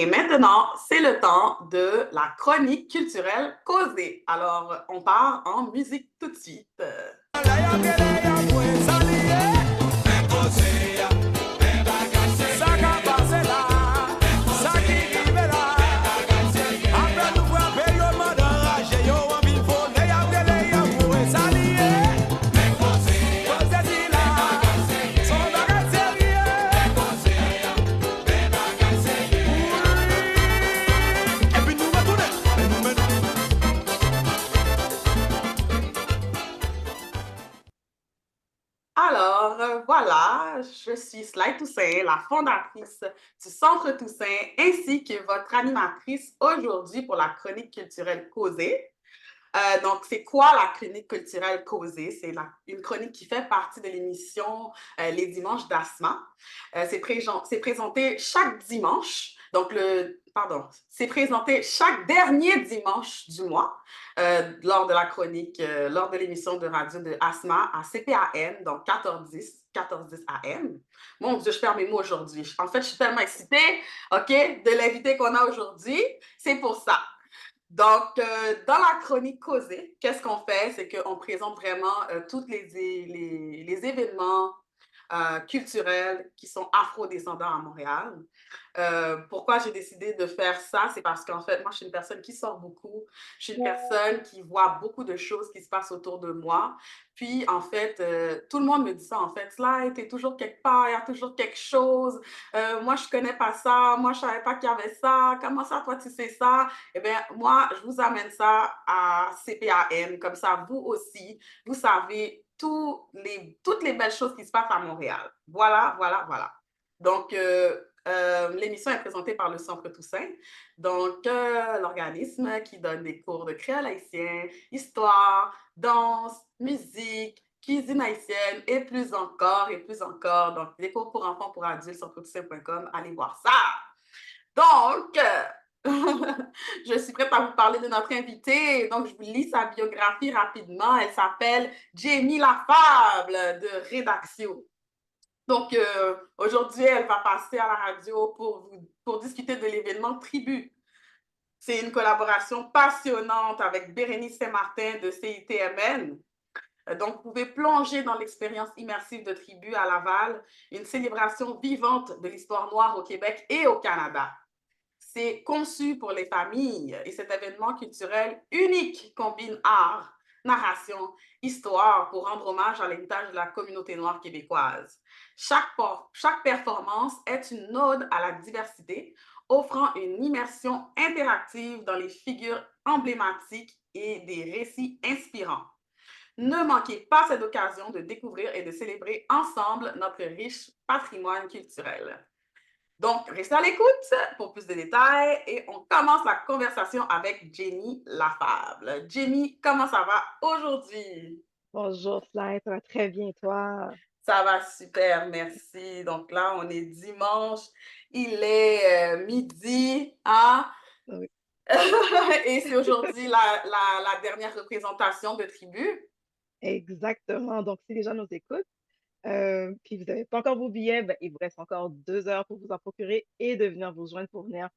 Et maintenant, c'est le temps de la chronique culturelle causée. Alors, on part en musique tout de suite. Alors, voilà, je suis Sly Toussaint, la fondatrice du Centre Toussaint, ainsi que votre animatrice aujourd'hui pour la chronique culturelle causée. Donc, c'est quoi la chronique culturelle causée? C'est une chronique qui fait partie de l'émission Les Dimanches d'Asma. C'est présenté chaque dimanche, c'est présenté chaque dernier dimanche du mois lors de la chronique, lors de l'émission de radio de Asma à CPAN, donc 1410 AM. Mon Dieu, je perds mes mots aujourd'hui. En fait, je suis tellement excitée, OK, de l'invité qu'on a aujourd'hui. C'est pour ça. Donc, dans la chronique causée, qu'est-ce qu'on fait? C'est qu'on présente vraiment tous les événements culturels qui sont afro-descendants à Montréal. Pourquoi j'ai décidé de faire ça? C'est parce qu'en fait, moi, je suis une personne qui sort beaucoup. Je suis une personne qui voit beaucoup de choses qui se passent autour de moi. Puis, en fait, tout le monde me dit ça, en fait. Là, tu es toujours quelque part, il y a toujours quelque chose. Moi, je connais pas ça. Moi, je savais pas qu'il y avait ça. Comment ça, toi, tu sais ça? Eh bien, moi, je vous amène ça à CPAN. Comme ça, vous aussi, vous savez toutes les belles choses qui se passent à Montréal. Voilà, voilà, voilà. Donc, l'émission est présentée par le Centre Toussaint, donc l'organisme qui donne des cours de créole haïtien, histoire, danse, musique, cuisine haïtienne et plus encore, et plus encore. Donc, des cours pour enfants, pour adultes, centretoussaint.com, allez voir ça. Donc, je suis prête à vous parler de notre invitée. Donc, je vous lis sa biographie rapidement. Elle s'appelle Jamie Lafable de Rédaction. Donc, aujourd'hui, elle va passer à la radio pour discuter de l'événement Tribu. C'est une collaboration passionnante avec Bérénice Saint-Martin de CITMN. Donc, vous pouvez plonger dans l'expérience immersive de Tribu à Laval, une célébration vivante de l'histoire noire au Québec et au Canada. C'est conçu pour les familles et cet événement culturel unique combine art, narration, histoire pour rendre hommage à l'héritage de la communauté noire québécoise. Chaque performance est une ode à la diversité, offrant une immersion interactive dans les figures emblématiques et des récits inspirants. Ne manquez pas cette occasion de découvrir et de célébrer ensemble notre riche patrimoine culturel. Donc, restez à l'écoute pour plus de détails et on commence la conversation avec Jenny Lafable. Jenny, comment ça va aujourd'hui? Bonjour, Slide, ça va très bien, toi? Ça va super, merci. Donc là, on est dimanche, il est midi, hein? Oui, Et c'est aujourd'hui la dernière représentation de Tribu. exactement. Donc, si les gens nous écoutent, puis vous n'avez pas encore vos billets, ben, il vous reste encore 2 heures pour vous en procurer et de venir vous joindre pour venir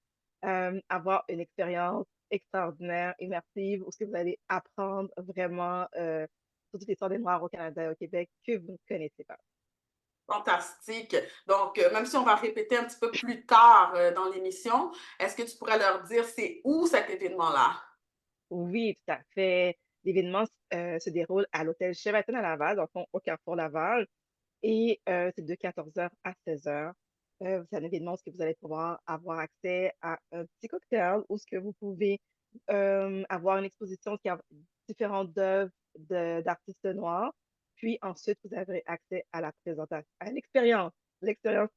avoir une expérience extraordinaire, immersive, où ce que vous allez apprendre vraiment sur toute l'histoire des Noirs au Canada et au Québec que vous ne connaissez pas. Fantastique. Donc, même si on va répéter un petit peu plus tard dans l'émission, est-ce que tu pourrais leur dire c'est où cet événement-là? Oui, tout à fait. L'événement se déroule à l'hôtel Chevaton à Laval, donc au Carrefour Laval. Et c'est de 14 heures à 16 heures. C'est un événement où vous allez pouvoir avoir accès à un petit cocktail où ce que vous pouvez avoir une exposition qui a différentes œuvres d'artistes noirs. Puis ensuite, vous avez accès à la présentation, à l'expérience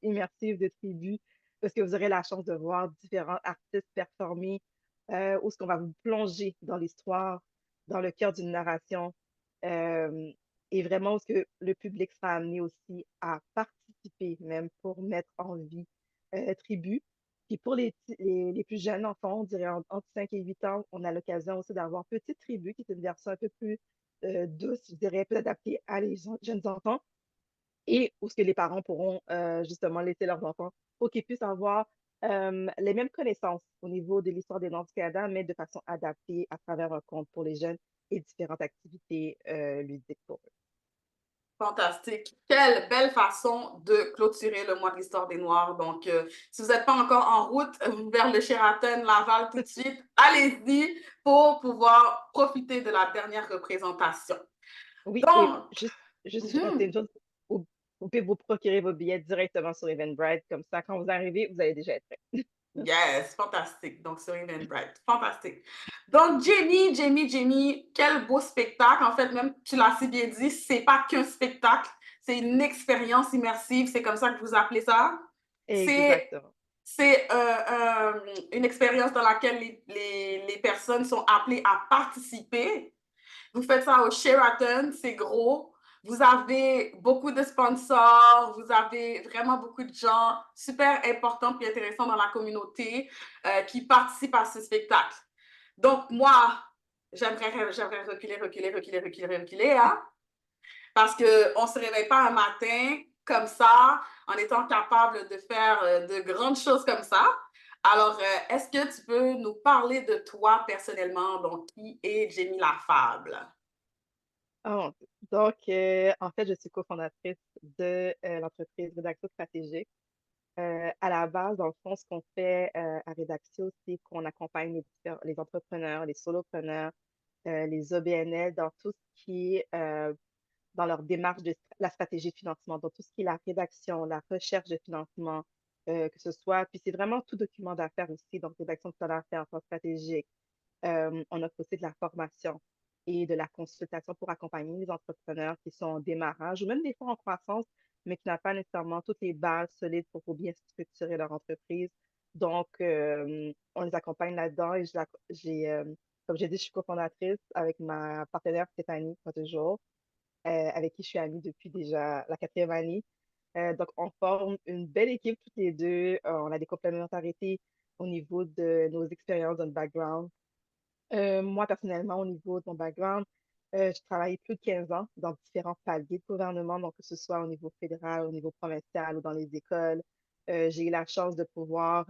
immersive de tribu, parce que vous aurez la chance de voir différents artistes performer, où ce qu'on va vous plonger dans l'histoire, dans le cœur d'une narration. euh, et vraiment, où ce que le public sera amené aussi à participer, même pour mettre en vie Tribu. Puis pour les plus jeunes enfants, on dirait entre 5 et 8 ans, on a l'occasion aussi d'avoir Petite Tribu, qui est une version un peu plus douce, je dirais, plus adaptée à les jeunes enfants, et où ce que les parents pourront justement laisser leurs enfants pour qu'ils puissent avoir Les mêmes connaissances au niveau de l'histoire des Noirs du Canada, mais de façon adaptée à travers un conte pour les jeunes et différentes activités ludiques pour eux. Fantastique. Quelle belle façon de clôturer le mois de l'histoire des Noirs. Donc, si vous n'êtes pas encore en route vers le Sheraton Laval tout de suite, allez-y pour pouvoir profiter de la dernière représentation. Oui, et Donc, juste rajouter mhm, une chose, vous, vous pouvez vous procurer vos billets directement sur Eventbrite, comme ça, quand vous arrivez, vous allez déjà être prêt. yes, fantastique. Donc, sur Eventbrite, fantastique. Donc, Jamie, quel beau spectacle. En fait, même tu l'as si bien dit, c'est pas qu'un spectacle, c'est une expérience immersive. C'est comme ça que vous appelez ça? C'est Exactement. C'est une expérience dans laquelle les personnes sont appelées à participer. Vous faites ça au Sheraton, c'est gros. Vous avez beaucoup de sponsors, vous avez vraiment beaucoup de gens super importants et intéressants dans la communauté qui participent à ce spectacle. Donc, moi, j'aimerais reculer, hein? Parce qu'on ne se réveille pas un matin comme ça, en étant capable de faire de grandes choses comme ça. Alors, est-ce que tu peux nous parler de toi personnellement? Donc, qui est Jamie Lafable? Oh, donc, en fait, je suis cofondatrice de l'entreprise Rédaction Stratégique. À la base, dans le fond, ce qu'on fait à Rédaxio, c'est qu'on accompagne les entrepreneurs, les solopreneurs, les OBNL dans tout ce qui est dans leur démarche de la stratégie de financement, dans tout ce qui est la rédaction, la recherche de financement, que ce soit, puis c'est vraiment tout document d'affaires aussi, donc rédaction de plan d'affaires, en stratégique. On offre aussi de la formation et de la consultation pour accompagner les entrepreneurs qui sont en démarrage ou même des fois en croissance, mais qui n'ont pas nécessairement toutes les bases solides pour bien structurer leur entreprise. Donc, on les accompagne là-dedans et comme j'ai dit, je suis cofondatrice avec ma partenaire Stéphanie, pas toujours, avec qui je suis amie depuis déjà la quatrième année. Donc, on forme une belle équipe toutes les deux. On a des complémentarités au niveau de nos expériences, de notre background. Moi, personnellement, au niveau de mon background, je travaille plus de 15 ans dans différents paliers de gouvernement, donc que ce soit au niveau fédéral, au niveau provincial ou dans les écoles. J'ai eu la chance de pouvoir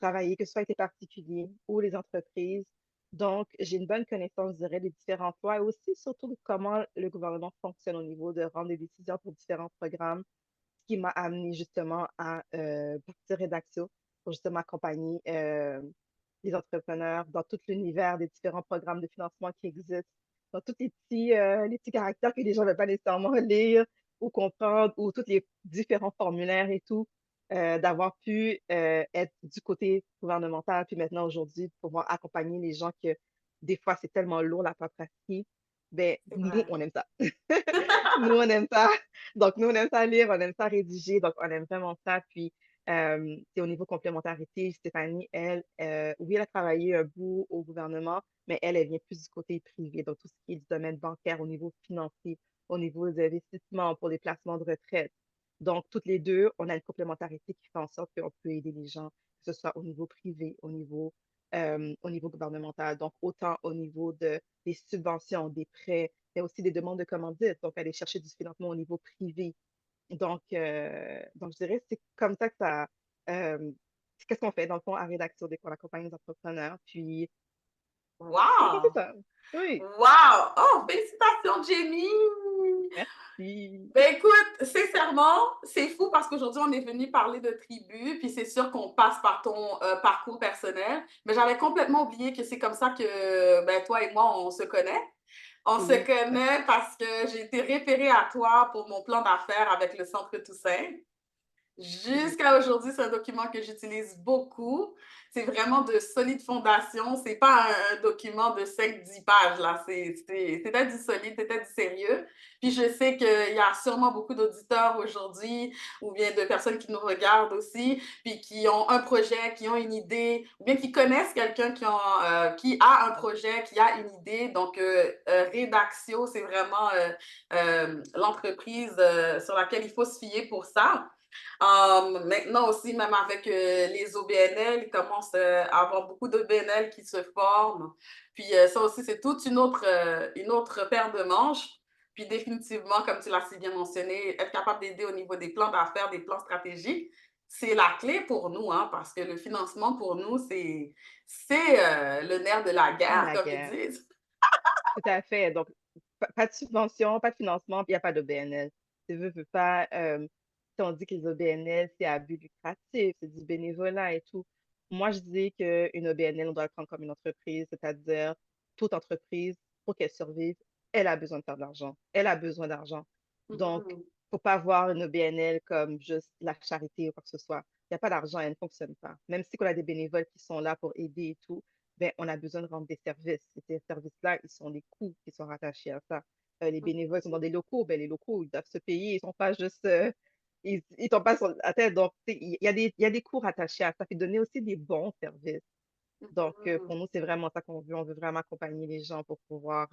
travailler, que ce soit avec les particuliers ou les entreprises. Donc, j'ai une bonne connaissance, je dirais, des différents emplois et aussi surtout de comment le gouvernement fonctionne au niveau de rendre des décisions pour différents programmes, ce qui m'a amené justement à partir Rédaxio pour justement accompagner les entrepreneurs dans tout l'univers des différents programmes de financement qui existent, dans tous les petits caractères que les gens ne veulent pas nécessairement lire ou comprendre, ou tous les différents formulaires et tout, d'avoir pu être du côté gouvernemental, puis maintenant aujourd'hui, de pouvoir accompagner les gens que des fois c'est tellement lourd la paperasserie. Ben, C'est nous, vrai. on aime ça. Nous, on aime ça. Donc, nous, on aime ça lire, on aime ça rédiger, donc on aime vraiment ça. Puis, c'est au niveau complémentarité, Stéphanie, elle, oui, elle a travaillé un bout au gouvernement, mais elle vient plus du côté privé, donc tout ce qui est du domaine bancaire, au niveau financier, au niveau des investissements pour les placements de retraite. Donc, toutes les deux, on a une complémentarité qui fait en sorte qu'on peut aider les gens, que ce soit au niveau privé, au niveau gouvernemental, donc autant au niveau des subventions, des prêts, mais aussi des demandes de commandite, donc aller chercher du financement au niveau privé. Donc je dirais que c'est comme ça que ça. euh, Qu'est-ce qu'on fait dans le fond à Rédaction dès qu'on accompagne les entrepreneurs? Puis, dans le fond, c'est Wow! ça. Oui, Wow! Oh, félicitations, Jamie! merci. Ben écoute, sincèrement, c'est fou parce qu'aujourd'hui, on est venu parler de tribu, puis c'est sûr qu'on passe par ton parcours personnel, mais j'avais complètement oublié que c'est comme ça que ben, toi et moi, on se connaît. On se Oui, tout à connaît fait. parce que j'ai été référée à toi pour mon plan d'affaires avec le Centre Toussaint. Oui. Jusqu'à aujourd'hui, c'est un document que j'utilise beaucoup. C'est vraiment de solides fondations. C'est pas un document de 5-10 pages, là. C'était du solide, c'était du sérieux. Puis je sais qu'il y a sûrement beaucoup d'auditeurs aujourd'hui, ou bien de personnes qui nous regardent aussi, puis qui ont un projet, qui ont une idée, ou bien qui connaissent quelqu'un qui a un projet, qui a une idée. Donc, Rédaxio, c'est vraiment l'entreprise sur laquelle il faut se fier pour ça. Maintenant aussi, même avec les OBNL, il commence à avoir beaucoup d'OBNL qui se forment. Puis ça aussi, c'est toute une autre paire de manches. Puis définitivement, comme tu l'as si bien mentionné, être capable d'aider au niveau des plans d'affaires, des plans stratégiques, c'est la clé pour nous, hein, parce que le financement pour nous, le nerf de la guerre, La comme ils guerre. disent. Tout à fait. Donc, pas de subvention, pas de financement, puis il n'y a pas d'OBNL. Tu veux pas, si on dit que les OBNL, c'est à but lucratif, c'est du bénévolat et tout. Moi, je dis qu'une OBNL, on doit le prendre comme une entreprise, c'est-à-dire toute entreprise, pour qu'elle survive, elle a besoin de faire de l'argent. Elle a besoin d'argent. Donc, Mhm, faut pas voir une OBNL comme juste la charité ou quoi que ce soit. Il n'y a pas d'argent, elle ne fonctionne pas. Même si on a des bénévoles qui sont là pour aider et tout, ben, on a besoin de rendre des services. Et ces services-là, ils sont des coûts qui sont rattachés à ça. Les bénévoles sont dans des locaux, ben, les locaux, ils doivent se payer, ils sont pas juste, ils tombent pas sur la tête. Donc, tu sais, il y a des coûts rattachés à ça, puis donner aussi des bons services. Donc, pour mhm, nous, c'est vraiment ça qu'on veut. On veut vraiment accompagner les gens pour pouvoir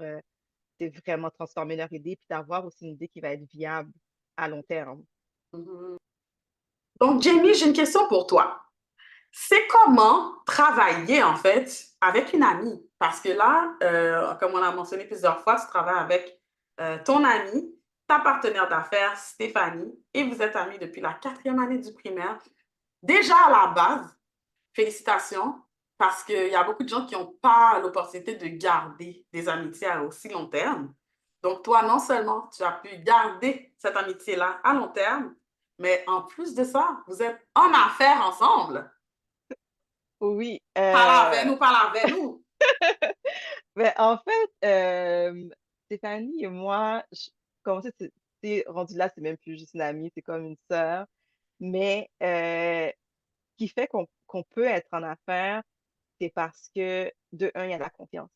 c'est vraiment transformer leur idée, puis d'avoir aussi une idée qui va être viable à long terme. mhm. Donc, Jamie, j'ai une question pour toi. C'est comment travailler, en fait, avec une amie? Parce que là, comme on a mentionné plusieurs fois, tu travailles avec ton amie, ta partenaire d'affaires, Stéphanie, et vous êtes amis depuis la 4e année du primaire. Déjà à la base, félicitations, parce qu'il y a beaucoup de gens qui n'ont pas l'opportunité de garder des amitiés à aussi long terme. Donc, toi, non seulement tu as pu garder cette amitié-là à long terme, mais en plus de ça, vous êtes en affaires ensemble. Oui, Parle avec nous. ben, en fait, Stéphanie et moi, comme ça, rendu là, c'est même plus juste une amie, c'est comme une sœur. Mais ce qui fait qu'on peut être en affaires, c'est parce que, de un, il y a la confiance.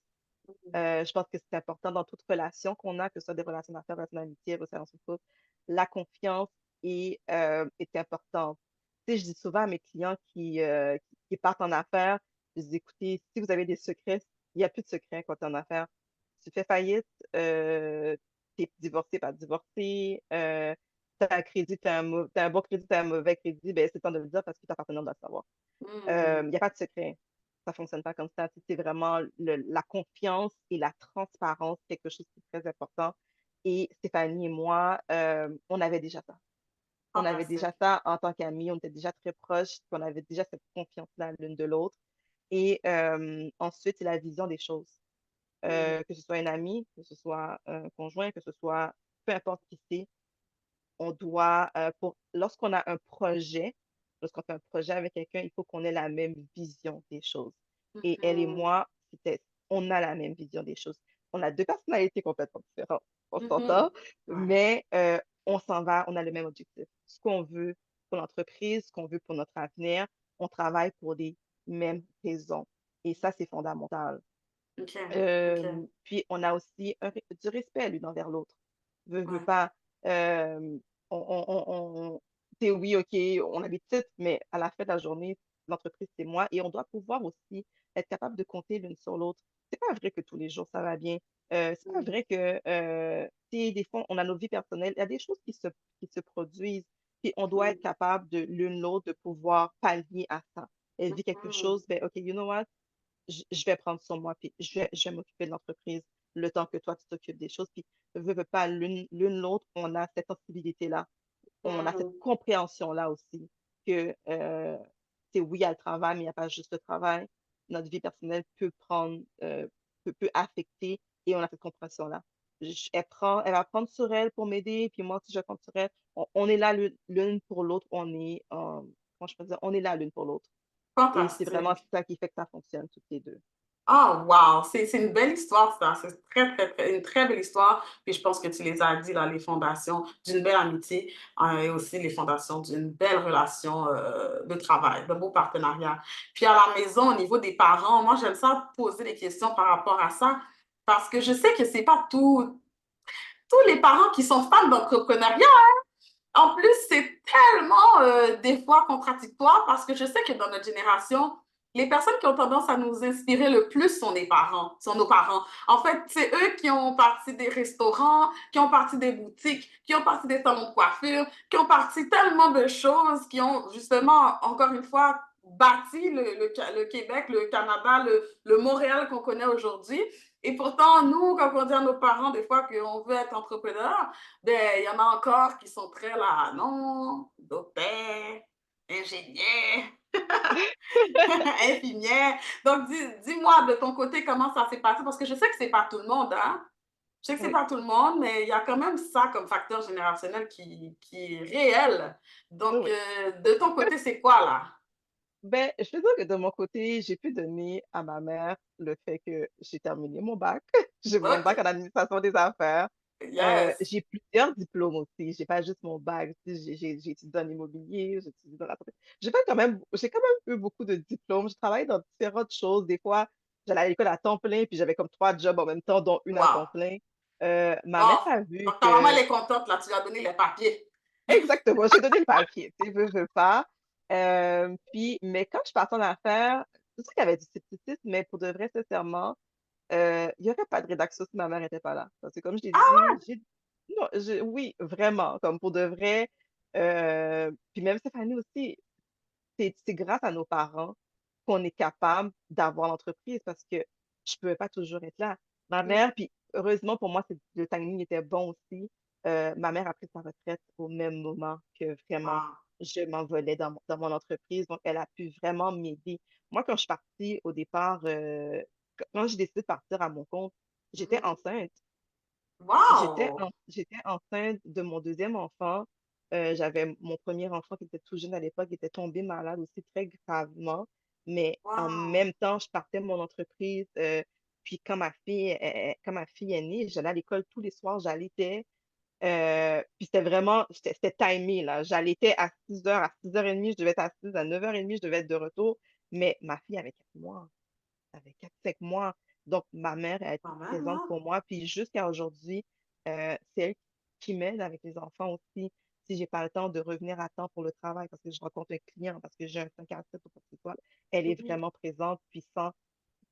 Je pense que c'est important dans toute relation qu'on a, que ce soit des relations d'affaires, relations d'amitié, relations de couple, la confiance est importante. Tu sais, je dis souvent à mes clients qui partent en affaires, je dis, écoutez, si vous avez des secrets, il n'y a plus de secrets quand tu es en affaires. Tu fais faillite, tu es divorcé, pas divorcé, tu as un crédit, t'as un bon crédit, tu as un mauvais crédit, ben, c'est temps de le dire parce que ta partenaire doit le savoir. Il Mm, n'y a pas de secret. Ça fonctionne pas comme ça. C'est vraiment la confiance et la transparence, quelque chose qui est très important. Et Stéphanie et moi, on avait déjà ça. On avait déjà fantastique. ça en tant qu'amis, on était déjà très proches, puis on avait déjà cette confiance-là l'une de l'autre. Et ensuite, c'est la vision des choses. Mm, Que ce soit un ami, que ce soit un conjoint, que ce soit peu importe qui c'est, on doit, lorsqu'on a un projet, lorsqu'on fait un projet avec quelqu'un, il faut qu'on ait la même vision des choses. Et elle et mhm, moi, on a la même vision des choses. On a deux personnalités complètement différentes, on s'entend, mhm. Ouais. mais on s'en va, on a le même objectif. Ce qu'on veut pour l'entreprise, ce qu'on veut pour notre avenir, on travaille pour les mêmes raisons. Et ça, c'est fondamental. OK. OK. Puis, on a aussi du respect l'une envers l'autre. Veux Ouais. pas, euh, oui, OK, on a des titres, mais à la fin de la journée, l'entreprise, c'est moi et on doit pouvoir aussi être capable de compter l'une sur l'autre. C'est pas vrai que tous les jours, ça va bien. C'est pas Mm, vrai que, tu sais, des fois, on a nos vies personnelles. Il y a des choses qui se produisent, puis on doit être mm, capable de l'une l'autre de pouvoir pallier à ça. Elle vit quelque mhm, chose, ben, OK, you know what? Je vais prendre sur moi, puis je vais m'occuper de l'entreprise le temps que toi, tu t'occupes des choses. Puis, veux pas, l'une l'autre, on a cette sensibilité-là, on a cette mm, compréhension-là aussi, que, c'est oui, il y a le travail, mais il n'y a pas juste le travail. Notre vie personnelle peut affecter et on a cette compréhension-là. Elle va prendre sur elle pour m'aider, puis moi aussi, je prends sur elle. On est là l'une pour l'autre, comment je peux dire, on est là l'une pour l'autre. Et c'est vraiment fantastique. ça qui fait que ça fonctionne toutes les deux. Oh, wow! C'est une belle histoire, ça. C'est une très belle histoire. Puis je pense que tu les as dit, là, les fondations d'une belle amitié et aussi les fondations d'une belle relation de travail, de beau partenariat. Puis à la maison, au niveau des parents, moi, j'aime ça poser des questions par rapport à ça parce que je sais que c'est pas tous les parents qui sont fans d'entrepreneuriat. En plus, c'est tellement des fois contradictoire parce que je sais que dans notre génération, les personnes qui ont tendance à nous inspirer le plus sont les parents, sont nos parents. En fait, c'est eux qui ont parti des restaurants, qui ont parti des boutiques, qui ont parti des salons de coiffure, qui ont parti tellement de choses, qui ont justement, encore une fois, bâti le Québec, le Canada, le Montréal qu'on connaît aujourd'hui. Et pourtant, nous, quand on dit à nos parents des fois qu'on veut être entrepreneur, ben, il y en a encore qui sont très là, non, docteur, ingénieur, infirmière. Donc, dis-moi de ton côté comment ça s'est passé, parce que je sais que c'est pas tout le monde, hein? Je sais que c'est Oui, pas tout le monde, mais il y a quand même ça comme facteur générationnel qui est réel. Donc, oui. de ton côté, c'est quoi là? Ben, je veux dire que de mon côté, j'ai pu donner à ma mère le fait que j'ai terminé mon bac. J'ai mon bac OK. en administration des affaires. Yes. J'ai plusieurs diplômes aussi. J'ai pas juste mon bac. Tu sais, j'ai étudié en immobilier, j'ai étudié dans la... j'ai quand même eu beaucoup de diplômes. Je travaille dans différentes choses. Des fois, j'allais à l'école à temps plein, puis j'avais comme trois jobs en même temps, dont une à temps Wow. plein. Ma mère Bon. a vu Donc, ta maman, elle que est contente là, tu lui as donné les papiers. exactement, j'ai donné le papier, tu sais, veux pas. Mais quand je partais en affaires, c'est sûr qu'il y avait du scepticisme, mais pour de vrai, sincèrement, il n'y aurait pas de rédaction si ma mère n'était pas là. Parce que comme je l'ai Ah, dit, non, oui, vraiment, comme pour de vrai. Puis même Stéphanie aussi, c'est grâce à nos parents qu'on est capable d'avoir l'entreprise parce que je ne pouvais pas toujours être là. Ma ouais. mère, puis heureusement pour moi, le timing était bon aussi. Ma mère a pris sa retraite au même moment que vraiment Wow. je m'envolais dans mon entreprise. Donc, elle a pu vraiment m'aider. Moi, quand je suis partie au départ, quand j'ai décidé de partir à mon compte, j'étais Mhm. enceinte. Wow. J'étais enceinte de mon deuxième enfant. J'avais mon premier enfant qui était tout jeune à l'époque, qui était tombé malade aussi très gravement. Mais en Wow. même temps, je partais de mon entreprise. Puis quand ma fille est née, j'allais à l'école tous les soirs, j'allaitais. Puis c'était vraiment, c'était timé, là. J'allaitais à 6 heures, à 6h30, je devais être assise, à 9h30, je devais être de retour. Mais ma fille avait 4 mois, avait 4 5 mois. Donc, ma mère a été Quand même, présente hein? pour moi. Puis jusqu'à aujourd'hui, c'est elle qui m'aide avec les enfants aussi. Si j'ai pas le temps de revenir à temps pour le travail parce que je rencontre un client, parce que j'ai un 5 à 7 ou quoi que ce soit, elle est Mhm. vraiment présente, puissante.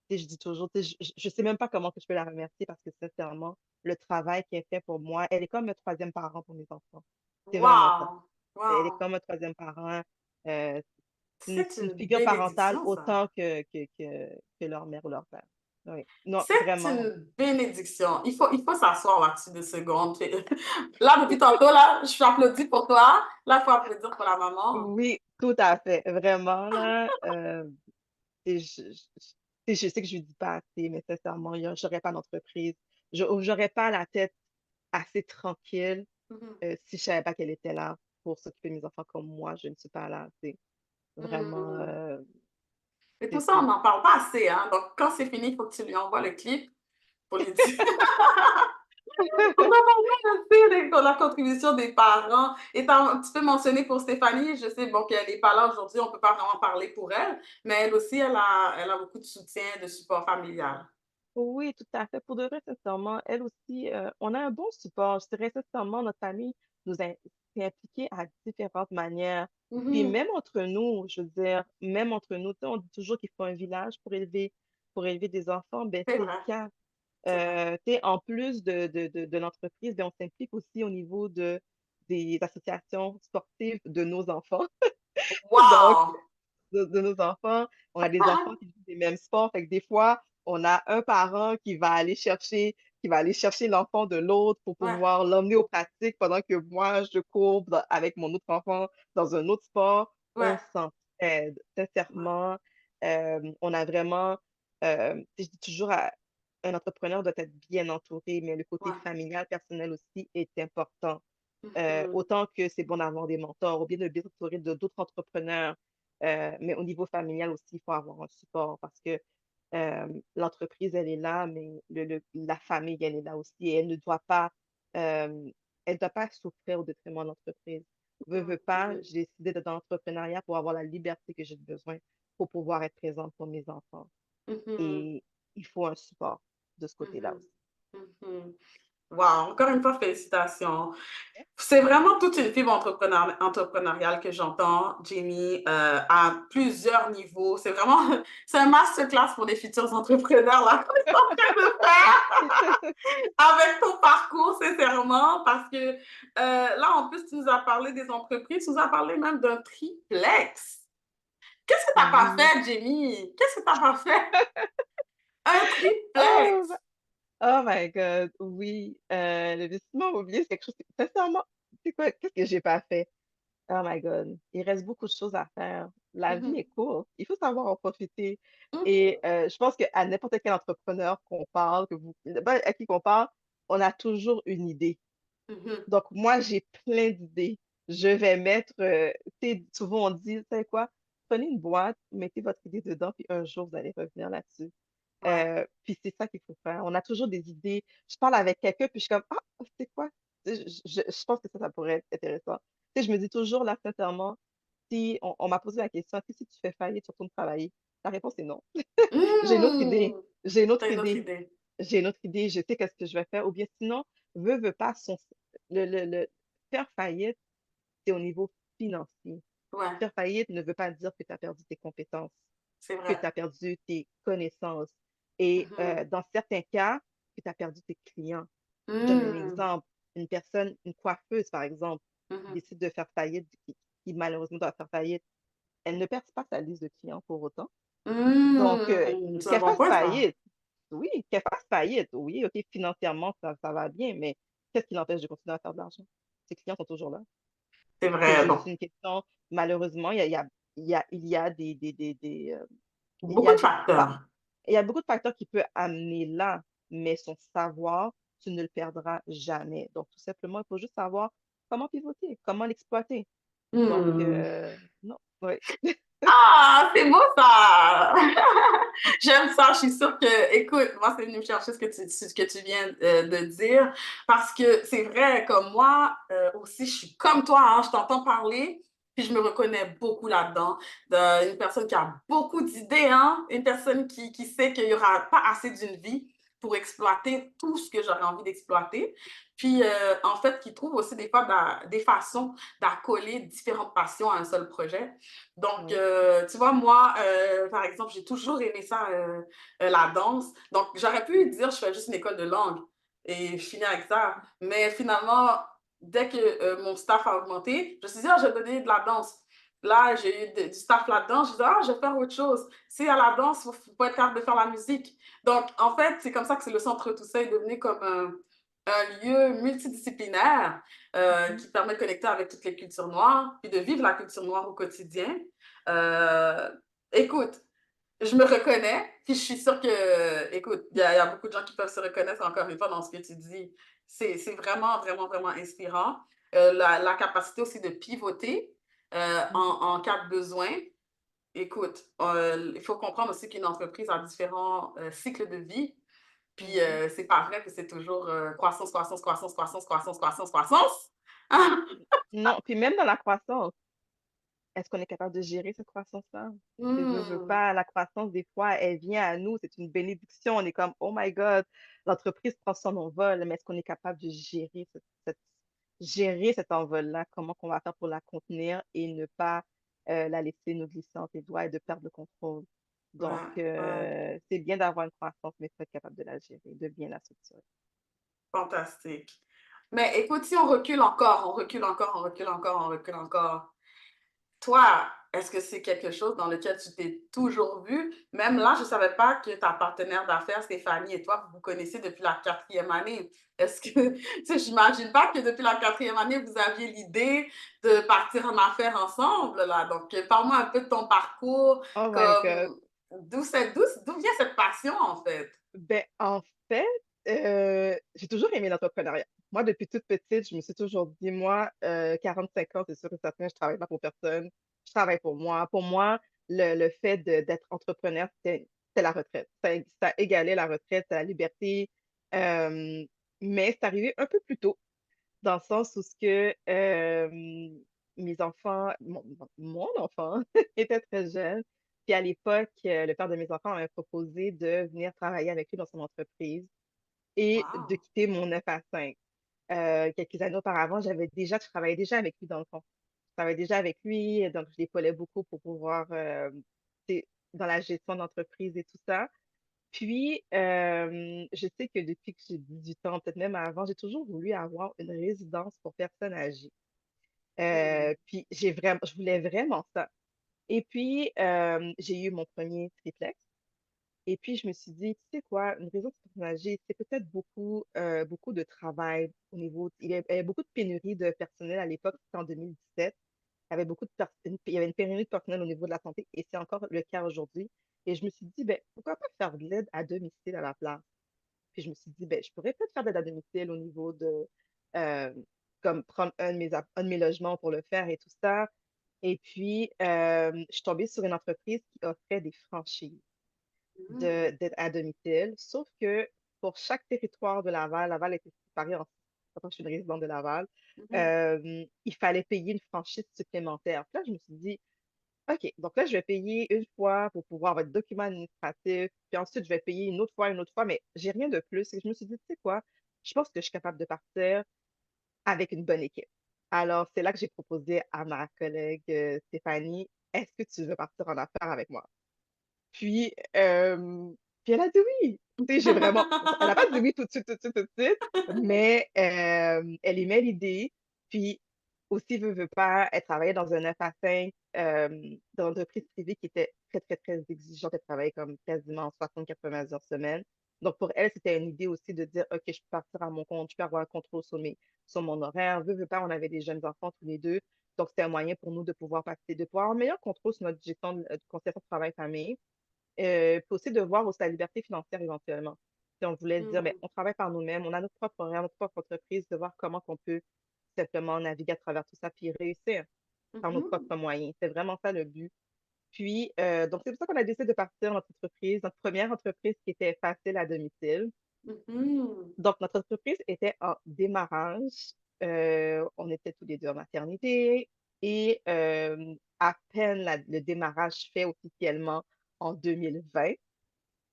Tu sais, je dis toujours, tu sais, je sais même pas comment que je peux la remercier parce que sincèrement, le travail qu'elle fait pour moi, elle est comme un troisième parent pour mes enfants. C'est vraiment ça. Wow. Elle est Wow. comme un troisième parent. Euh, C'est c'est une une figure parentale bénédiction, ça. autant que leur mère ou leur père. Oui. Non, C'est vraiment. une bénédiction. Il faut s'asseoir là-dessus 2 secondes. Là, depuis tantôt, là, je suis applaudie pour toi. Là, il faut applaudir pour la maman. Oui, tout à fait. Vraiment, là. Et je sais que je ne dis pas assez, mais sincèrement, j'aurais pas d'entreprise. J'aurais pas la tête assez tranquille Mhm. si je savais pas qu'elle était là pour s'occuper de mes enfants comme moi. Je ne suis pas là. C'est vraiment. Mhm. Et tout C'est ça, on c'est- n'en parle pas assez, hein. Donc, quand c'est fini, il faut que tu lui envoies le clip pour lui dire. On a parlé assez de la contribution des parents. Et t'as un petit peu mentionné pour Stéphanie, je sais bon, qu'elle n'est pas là aujourd'hui, on ne peut pas vraiment parler pour elle, mais elle aussi, elle a beaucoup de soutien, de support familial. Oui, tout à fait. Pour de vrai, sincèrement, elle aussi, on a un bon support. Je dirais sincèrement, notre famille s'est impliquée à différentes manières. Puis Mhm. même entre nous, je veux dire, même entre nous, tu sais, on dit toujours qu'il faut un village pour élever des enfants. Ben, C'est c'est le vrai, cas. c'est vrai. Tu sais, en plus de l'entreprise, ben, on s'implique aussi au niveau des associations sportives de nos enfants. Donc, Wow! de nos enfants. On a des enfants qui jouent des mêmes sports. Fait que des fois, on a un parent qui va aller chercher l'enfant de l'autre pour Ouais, pouvoir l'emmener aux pratiques pendant que moi, je cours avec mon autre enfant dans un autre sport. On ouais, s'entraide, ouais, sincèrement. On a vraiment, je dis toujours, un entrepreneur doit être bien entouré, mais le côté ouais. familial, personnel aussi est important. Mhm. Autant que c'est bon d'avoir des mentors ou bien de bien s'entourer de d'autres entrepreneurs, mais au niveau familial aussi, il faut avoir un support parce que l'entreprise, elle est là, mais la famille, elle est là aussi et euh, elle doit pas souffrir au détriment de l'entreprise. Veux pas, Mhm. j'ai décidé d'être dans l'entrepreneuriat pour avoir la liberté que j'ai besoin pour pouvoir être présente pour mes enfants. Mhm. Et il faut un support de ce côté-là Mhm. aussi. Mhm. Wow, encore une fois, félicitations. C'est vraiment toute une fibre entrepreneuriale que j'entends, Jamie, à plusieurs niveaux. C'est vraiment, c'est un masterclass pour les futurs entrepreneurs, là, qu'on est en train de faire avec ton parcours, sincèrement, parce que là, en plus, tu nous as parlé des entreprises, tu nous as parlé même d'un triplex. Qu'est-ce que tu n'as pas Oui. fait, Jamie? Qu'est-ce que tu n'as pas fait? Un Oh, triplex! oh my God, oui. L'investissement immobilier, c'est quelque chose, sincèrement, c'est quoi, qu'est-ce que j'ai pas fait? Oh my God, il reste beaucoup de choses à faire. La vie est Mhm, courte, il faut savoir en profiter. mhm, Et je pense qu'à n'importe quel entrepreneur qu'on parle, ben, à qui qu'on parle, on a toujours une idée. mhm. Donc, moi, j'ai plein d'idées. Je vais mettre, tu sais, souvent on dit, tu sais quoi, prenez une boîte, mettez votre idée dedans, puis un jour, vous allez revenir là-dessus. Ouais. Puis c'est ça qu'il faut faire. On a toujours des idées. Je parle avec quelqu'un, puis je suis comme, ah, c'est quoi? Tu sais, je pense que ça pourrait être intéressant. Tu sais, je me dis toujours, là, sincèrement, si on m'a posé la question, si tu fais faillite, tu retournes travailler. La réponse est non. J'ai une autre idée. Hmm, J'ai une autre t'as une autre idée. idée. J'ai une autre idée. Je sais qu'est-ce que je vais faire. Ou bien sinon, veux pas, le faire faillite, c'est au niveau financier. Ouais, Faire faillite ne veut pas dire que tu as perdu tes compétences, c'est que tu vrai. as perdu tes connaissances. Et Mhm, dans certains cas, que tu as perdu tes clients. Je donne un hmm, exemple. Une personne, une coiffeuse, par exemple, qui mhm, décide de faire faillite, qui malheureusement doit faire faillite, elle ne perd pas sa liste de clients pour autant. Donc, c'est un qu'elle bon fasse point, ça. faillite, oui, qu'elle fasse faillite, oui, OK, financièrement, ça va bien, mais qu'est-ce qui l'empêche de continuer à faire de l'argent? Ses clients sont toujours là. C'est C'est vrai, juste bon. une question, malheureusement, il y a il y Beaucoup a de des, fa- facteurs. il y a beaucoup de facteurs qui peuvent amener là, mais son savoir, tu ne le perdras jamais. Donc, tout simplement, il faut juste savoir comment pivoter, comment l'exploiter. Donc, Hmm. non, oui. Ah, c'est beau ça! J'aime ça. Je suis sûre que, écoute, moi, c'est venu me chercher ce que tu viens de dire parce que c'est vrai, comme moi aussi, je suis comme toi, hein, je t'entends parler, puis je me reconnais beaucoup là-dedans. Une personne qui a beaucoup d'idées, hein, une personne qui sait qu'il n'y aura pas assez d'une vie pour exploiter tout ce que j'aurais envie d'exploiter. Puis, en fait, qui trouve aussi des fois des façons d'accoler différentes passions à un seul projet. Donc, Oui. tu vois, moi, par exemple, j'ai toujours aimé ça, la danse. Donc, j'aurais pu dire, je fais juste une école de langue et je finis avec ça. Mais finalement, dès que mon staff a augmenté, je me suis dit, ah, je vais donner de la danse. Là, j'ai eu du staff là-dedans. Je me suis dit, ah, je vais faire autre chose. Si à la danse, il faut être capable de faire la musique. Donc, en fait, c'est comme ça que c'est le Centre Tout ça est devenu comme un lieu multidisciplinaire Mhm. qui permet de connecter avec toutes les cultures noires, puis de vivre la culture noire au quotidien. Euh, écoute, je me reconnais, puis je suis sûre que, écoute, y a beaucoup de gens qui peuvent se reconnaître encore une fois dans ce que tu dis. C'est vraiment, vraiment, vraiment inspirant. La capacité aussi de pivoter Mhm. en cas de besoin. Écoute, il faut comprendre aussi qu'une entreprise a différents cycles de vie. Puis Mhm. c'est pas vrai que c'est toujours croissance, croissance, croissance, croissance, croissance, croissance, croissance. Ah! Non, puis même dans la croissance, est-ce qu'on est capable de gérer cette croissance-là? Tu veux Hmm, pas, la croissance, des fois, elle vient à nous, c'est une bénédiction. On est comme, oh my God, l'entreprise prend son envol, mais est-ce qu'on est capable de gérer cet envol-là? Comment qu'on va faire pour la contenir et ne pas la laisser nous glisser entre les doigts et de perdre le contrôle? Donc, ouais, ouais. c'est bien d'avoir une croissance, mais il faut être capable de la gérer, de bien la structurer. Fantastique. Mais écoute, si on recule encore, on recule encore, on recule encore, on recule encore. Toi, est-ce que c'est quelque chose dans lequel tu t'es toujours vu? Même là, je ne savais pas que ta partenaire d'affaires, Stéphanie, et toi, vous vous connaissez depuis la quatrième année. Est-ce que, tu sais, j'imagine pas que depuis la quatrième année, vous aviez l'idée de partir en affaires ensemble, là. Donc, parle-moi un peu de ton parcours, Oh my God. comme, d'où vient cette passion, en fait? Ben, en fait, j'ai toujours aimé l'entrepreneuriat. Moi, depuis toute petite, je me suis toujours dit, moi, 45 ans, c'est sûr que certain, je travaille pas pour personne. Je travaille pour moi. Pour moi, le fait d'être entrepreneur, c'était la retraite. Ça égalait la retraite, c'est la liberté. Euh, mais c'est arrivé un peu plus tôt, dans le sens où ce que mes enfants, mon enfant était très jeune. Puis à l'époque, le père de mes enfants m'avait proposé de venir travailler avec lui dans son entreprise et de Wow! quitter mon 9 à 5. Quelques années auparavant, je travaillais déjà avec lui dans le fond. Je travaillais déjà avec lui, donc je l'épaulais beaucoup pour pouvoir, tu sais, dans la gestion d'entreprise et tout ça. Puis, je sais que depuis que j'ai 18 ans, peut-être même avant, j'ai toujours voulu avoir une résidence pour personnes âgées. Hmm. Puis, je voulais vraiment ça. Et puis, j'ai eu mon premier triplex. Et puis, je me suis dit, tu sais quoi, une résidence pour personnes âgées, c'est peut-être beaucoup de travail au niveau. Il y avait beaucoup de pénurie de personnel à l'époque, c'était en 2017. il y avait une pénurie de personnel au niveau de la santé et c'est encore le cas aujourd'hui. Et je me suis dit, ben, pourquoi pas faire de l'aide à domicile à la place? Puis je me suis dit, ben, je pourrais peut-être faire de l'aide à domicile au niveau de, euh, comme prendre un de mes logements pour le faire et tout ça. Et puis, je suis tombée sur une entreprise qui offrait des franchises d'aide à domicile, sauf que pour chaque territoire de Laval, Laval était séparé en six, je suis une résidente de Laval, Mhm. il fallait payer une franchise supplémentaire. Puis là, je me suis dit, OK, donc là, je vais payer une fois pour pouvoir avoir des documents administratifs, puis ensuite, je vais payer une autre fois, mais j'ai rien de plus. Et je me suis dit, tu sais quoi, je pense que je suis capable de partir avec une bonne équipe. Alors, c'est là que j'ai proposé à ma collègue Stéphanie, est-ce que tu veux partir en affaires avec moi? Puis, puis elle a dit oui. Tu sais, j'ai vraiment. Elle n'a pas dit oui tout de suite, tout de suite, tout de suite, mais elle aimait l'idée. Puis aussi, veut pas, elle travaillait dans un 9 à 5, dans une entreprise privée qui était très, très, très exigeante. Elle travaillait comme quasiment 60-80 heures semaine. Donc, pour elle, c'était une idée aussi de dire, OK, je peux partir à mon compte, je peux avoir un contrôle sur mon horaire. Veut pas, on avait des jeunes enfants tous les deux. Donc, c'était un moyen pour nous de pouvoir passer, de pouvoir avoir un meilleur contrôle sur notre gestion de conciliation travail-famille. Puis aussi de voir aussi la liberté financière éventuellement. Si on voulait se dire, ben, Mhm. on travaille par nous-mêmes, on a notre propre horaire, notre propre entreprise, de voir comment on peut simplement naviguer à travers tout ça, puis réussir par nos Mhm. propres moyens. C'est vraiment ça le but. Puis, donc, c'est pour ça qu'on a décidé de partir notre entreprise, notre première entreprise qui était facile à domicile. Mhm. Donc, notre entreprise était en démarrage. On était tous les deux en maternité et à peine le démarrage fait officiellement en 2020,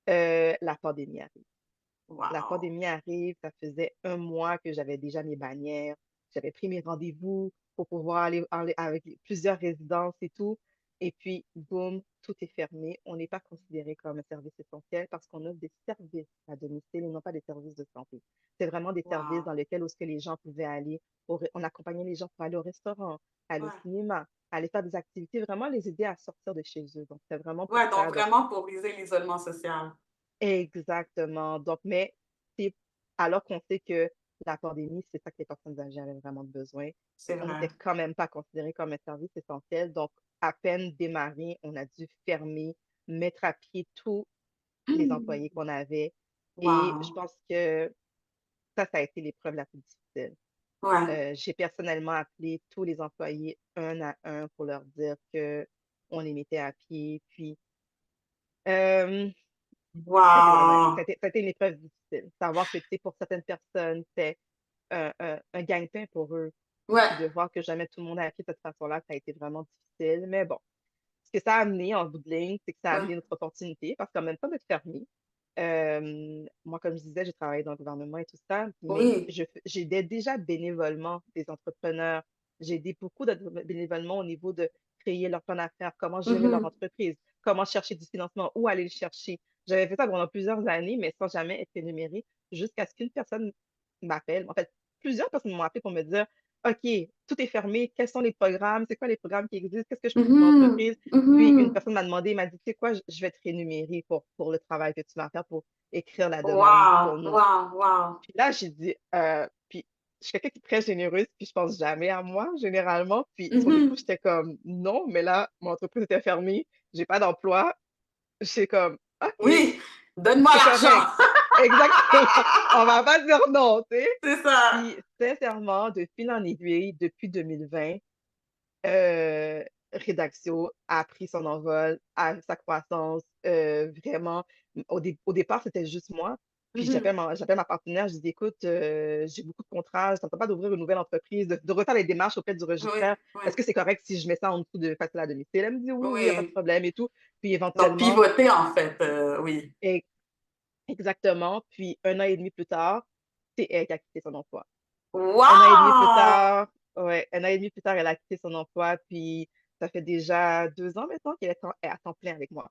la pandémie arrive. La Wow. pandémie arrive, ça faisait un mois que j'avais déjà mes bannières, j'avais pris mes rendez-vous pour pouvoir aller avec plusieurs résidences et tout. Et puis, boum, tout est fermé. On n'est pas considéré comme un service essentiel parce qu'on offre des services à domicile et non pas des services de santé. C'est vraiment des services Wow. dans lesquels où ce que les gens pouvaient aller. On accompagnait les gens pour aller au restaurant, aller au Ouais. cinéma, aller faire des activités, vraiment les aider à sortir de chez eux. Donc, c'est vraiment pour Ouais, donc ça. Donc, vraiment pour briser l'isolement social. exactement. Donc, mais c'est alors qu'on sait que la pandémie, c'est ça que les personnes âgées avaient vraiment besoin. C'est On vrai. n'était quand même pas considéré comme un service essentiel. Donc, à peine démarré, on a dû fermer, mettre à pied tous les employés qu'on avait. Et je Wow. pense que ça a été l'épreuve la plus difficile. Ouais. J'ai personnellement appelé tous les employés un à un pour leur dire que on les mettait à pied. Puis, euh, ça a été vraiment, Wow. ça a été une épreuve difficile. Savoir que, tu sais, pour certaines personnes, c'est un gagne-pain pour eux. Ouais. Puis de voir que jamais tout le monde a appris de cette façon-là, ça a été vraiment difficile. Mais bon, ce que ça a amené en bout de ligne, c'est que ça a Ouais. amené notre opportunité parce qu'en même temps d'être fermé, moi, comme je disais, j'ai travaillé dans le gouvernement et tout ça, mais Oui. j'aidais déjà bénévolement des entrepreneurs. J'ai aidé beaucoup de bénévolement au niveau de créer leur plan d'affaires, comment gérer leur Mhm. entreprise, comment chercher du financement, où aller le chercher. J'avais fait ça pendant plusieurs années, mais sans jamais être rémunérée, jusqu'à ce qu'une personne m'appelle. En fait, plusieurs personnes m'ont appelé pour me dire, OK, tout est fermé, quels sont les programmes, c'est quoi les programmes qui existent, qu'est-ce que je fais pour mon Mhm. entreprise? Puis une Mhm. personne m'a demandé, m'a dit, tu sais quoi, je vais te rémunérer pour le travail que tu vas faire pour écrire la demande pour Wow. nous. Wow. Wow. Puis là, j'ai dit, puis je suis quelqu'un qui est très généreuse, puis je pense jamais à moi, généralement. Puis sur le coup, Mhm. j'étais comme, non, mais là, mon entreprise était fermée, j'ai pas d'emploi. J'étais comme, OK, Oui. Donne-moi c'est l'argent. correct. Exactement. On va pas dire non, tu sais. C'est ça. Puis sincèrement, de fil en aiguille, depuis 2020, euh, Rédaxio a pris son envol, a sa croissance, vraiment. Au départ, c'était juste moi. Puis Mhm. j'appelle ma partenaire, je dis, écoute, j'ai beaucoup de contrats, je ne pas d'ouvrir une nouvelle entreprise, de refaire les démarches auprès du Oui. registraire. Oui. Est-ce que c'est correct si je mets ça en dessous de facile à domicile? Elle me dit, oui, oui, il n'y a pas de Oui. problème et tout. Puis Donc, éventuellement, pivoter, en fait. Oui. e- exactement, puis un an et demi plus tard, c'est elle qui a quitté son emploi. Un an et demi plus Wow! tard, ouais, un an et demi plus tard, elle a quitté son emploi, puis ça fait déjà 2 ans maintenant qu'elle est à temps plein avec moi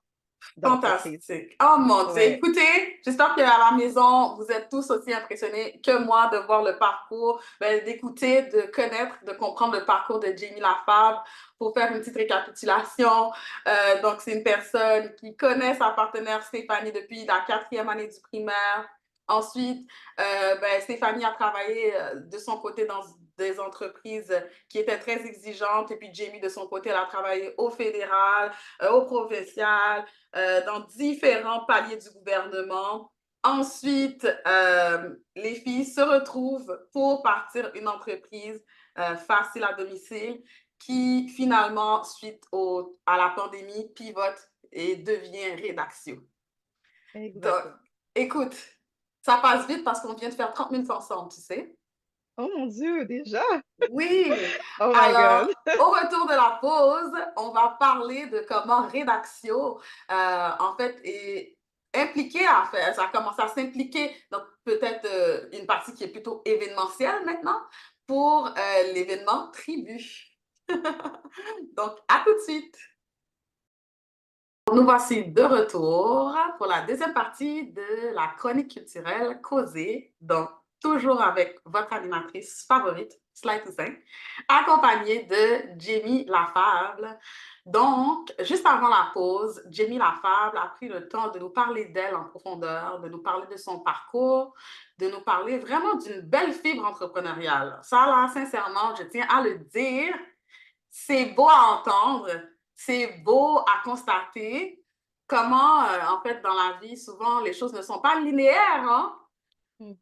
dans l'entreprise. Fantastique. Oh mon Dieu. Ouais. Écoutez, j'espère qu'à la maison, vous êtes tous aussi impressionnés que moi de voir le parcours, ben, d'écouter, de connaître, de comprendre le parcours de Jamie Lafave. Pour faire une petite récapitulation, donc c'est une personne qui connaît sa partenaire Stéphanie depuis la 4e année du primaire. Ensuite, ben, Stéphanie a travaillé de son côté dans des entreprises qui étaient très exigeantes. Et puis Jamie, de son côté, elle a travaillé au fédéral, au provincial, dans différents paliers du gouvernement. Ensuite, les filles se retrouvent pour partir une entreprise facile à domicile qui, finalement, suite à la pandémie, pivote et devient Rédaxio. Donc, Exactement. écoute, ça passe vite parce qu'on vient de faire 30 minutes ensemble, tu sais. Oh mon Dieu, déjà? Oui, Oh my God. alors, au retour de la pause, on va parler de comment Rédaxio, en fait, est impliqué à faire, ça commence à s'impliquer dans peut-être une partie qui est plutôt événementielle maintenant pour l'événement Tribu. Donc, à tout de suite. Nous voici de retour pour la deuxième partie de la chronique culturelle causée, donc toujours avec votre animatrice favorite, Slide Toussaint, accompagnée de Jamie Lafable. Donc, juste avant la pause, Jamie Lafable a pris le temps de nous parler d'elle en profondeur, de nous parler de son parcours, de nous parler vraiment d'une belle fibre entrepreneuriale. Ça, là, sincèrement, je tiens à le dire, c'est beau à entendre, c'est beau à constater comment, en fait, dans la vie, souvent, les choses ne sont pas linéaires, hein? Mhm.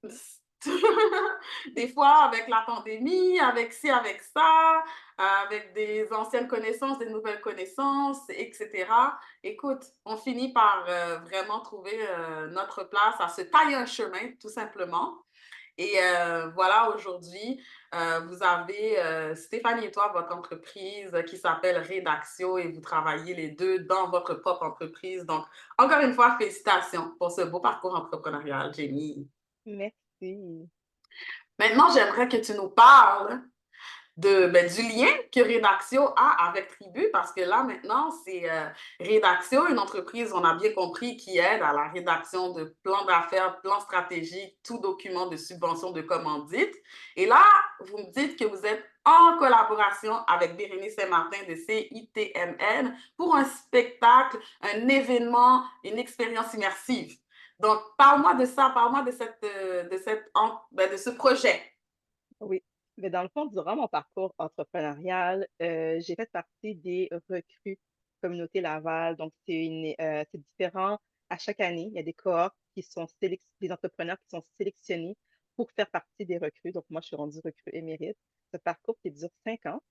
Des fois, avec la pandémie, avec ci, avec ça, avec des anciennes connaissances, des nouvelles connaissances, etc. Écoute, on finit par vraiment trouver notre place, à se tailler un chemin, tout simplement. Et voilà, aujourd'hui, vous avez, Stéphanie et toi, votre entreprise qui s'appelle Rédaxio et vous travaillez les deux dans votre propre entreprise. Donc, encore une fois, félicitations pour ce beau parcours entrepreneurial, Jenny. Merci. Maintenant, j'aimerais que tu nous parles du lien que Rédaxio a avec Tribu, parce que là, maintenant, c'est Rédaxio, une entreprise, on a bien compris, qui aide à la rédaction de plans d'affaires, plans stratégiques, tout document de subvention de commandite. Et là, vous me dites que vous êtes en collaboration avec Bérénice Saint-Martin de CITMN pour un spectacle, un événement, une expérience immersive. Donc, parle-moi de ça, parle-moi de ce projet. Oui. Mais dans le fond, durant mon parcours entrepreneurial, j'ai fait partie des recrues Communauté Laval. Donc, c'est différent. À chaque année, il y a des cohortes des entrepreneurs qui sont sélectionnés pour faire partie des recrues. Donc, moi, je suis rendue recrue émérite. Ce parcours qui dure 5 ans,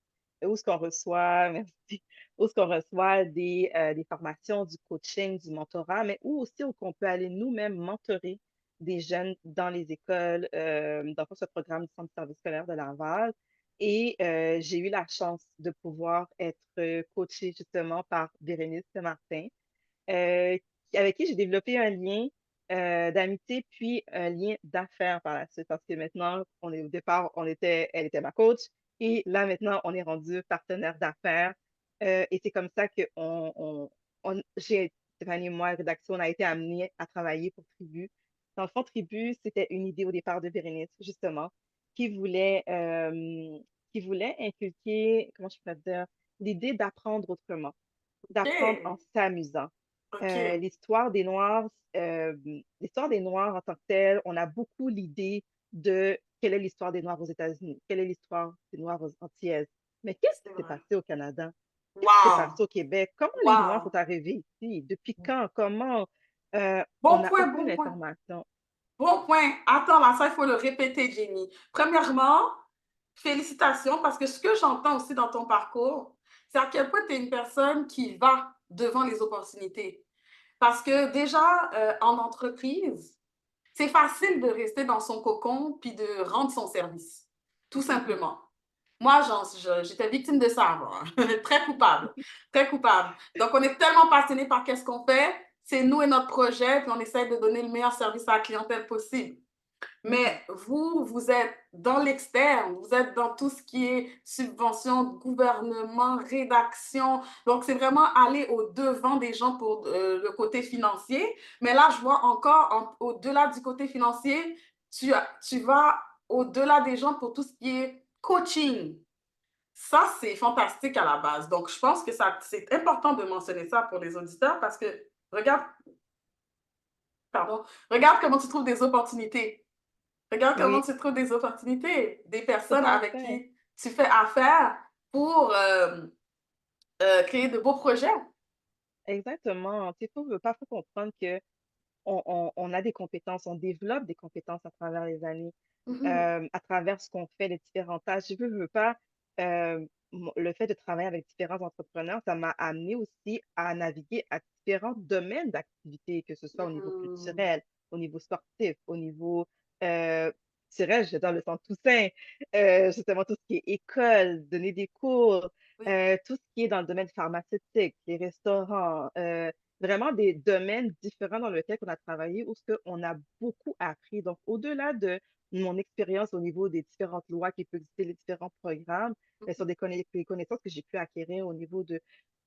où ce qu'on reçoit, merci, où ce qu'on reçoit des formations, du coaching, du mentorat, mais où qu'on peut aller nous-mêmes mentorer des jeunes dans les écoles, dans ce programme du Centre de service scolaire de Laval. Et j'ai eu la chance de pouvoir être coachée justement par Bérénice Martin, euh, avec qui j'ai développé un lien d'amitié puis un lien d'affaires par la suite. Parce que maintenant, au départ, elle était ma coach. Et là, maintenant, on est rendu partenaire d'affaires. Et c'est comme ça que Stéphanie et moi, rédaction, on a été amenés à travailler pour Tribu. Dans le fond, Tribu, c'était une idée au départ de Bérénice, justement, qui voulait, euh, qui voulait inculquer, comment je peux dire, l'idée d'apprendre autrement, d'apprendre en OK, s'amusant. OK. L'histoire des Noirs, l'histoire des Noirs en tant que telle, on a beaucoup l'idée de quelle est l'histoire des Noirs aux États-Unis, quelle est l'histoire des Noirs aux Antillaises. Mais qu'est-ce C'est qui s'est vrai. passé au Canada? Qu'est-ce qui s'est Wow! passé au Québec? Comment les Noirs Wow! sont arrivés ici? Depuis quand? Comment? On Bon n'a point, aucune bon point. information. Bon point. Attends, là, ça, il faut le répéter, Jenny. Premièrement, félicitations, parce que ce que j'entends aussi dans ton parcours, c'est à quel point tu es une personne qui va devant les opportunités. Parce que déjà, en entreprise, c'est facile de rester dans son cocon puis de rendre son service, tout Mhm. simplement. Moi, j'étais victime de ça avant. Très coupable. Très coupable. Donc, on est tellement passionné par qu'est-ce qu'on fait. C'est nous et notre projet, puis on essaie de donner le meilleur service à la clientèle possible. Mhm. Mais vous, vous êtes dans l'externe, vous êtes dans tout ce qui est subvention, gouvernement, rédaction. Donc, c'est vraiment aller au-devant des gens pour le côté financier. Mais là, je vois encore, au-delà du côté financier, tu vas au-delà des gens pour tout ce qui est coaching. Ça, c'est fantastique à la base. Donc, je pense que c'est important de mentionner ça pour les auditeurs parce que regarde, pardon, regarde comment tu trouves des opportunités. Regarde comment Oui, tu trouves des opportunités, des personnes tout à avec fait. qui tu fais affaire pour créer de beaux projets. Exactement. Tu sais, faut comprendre que on a des compétences, on développe des compétences à travers les années, Mhm, à travers ce qu'on fait, les différentes tâches. Je veux pas, le fait de travailler avec différents entrepreneurs, ça m'a amené aussi à naviguer à différents domaines d'activité, que ce soit au niveau mhm. culturel, au niveau sportif, au niveau euh, culturel, je dans le centre Toussaint, justement tout ce qui est école, donner des cours, Oui. tout ce qui est dans le domaine pharmaceutique, les restaurants, vraiment des domaines différents dans lesquels on a travaillé, où ce qu'on a beaucoup appris. Donc, au-delà de mon expérience au niveau des différentes lois qui peuvent exister, les différents programmes, mais sur des connaissances que j'ai pu acquérir au niveau de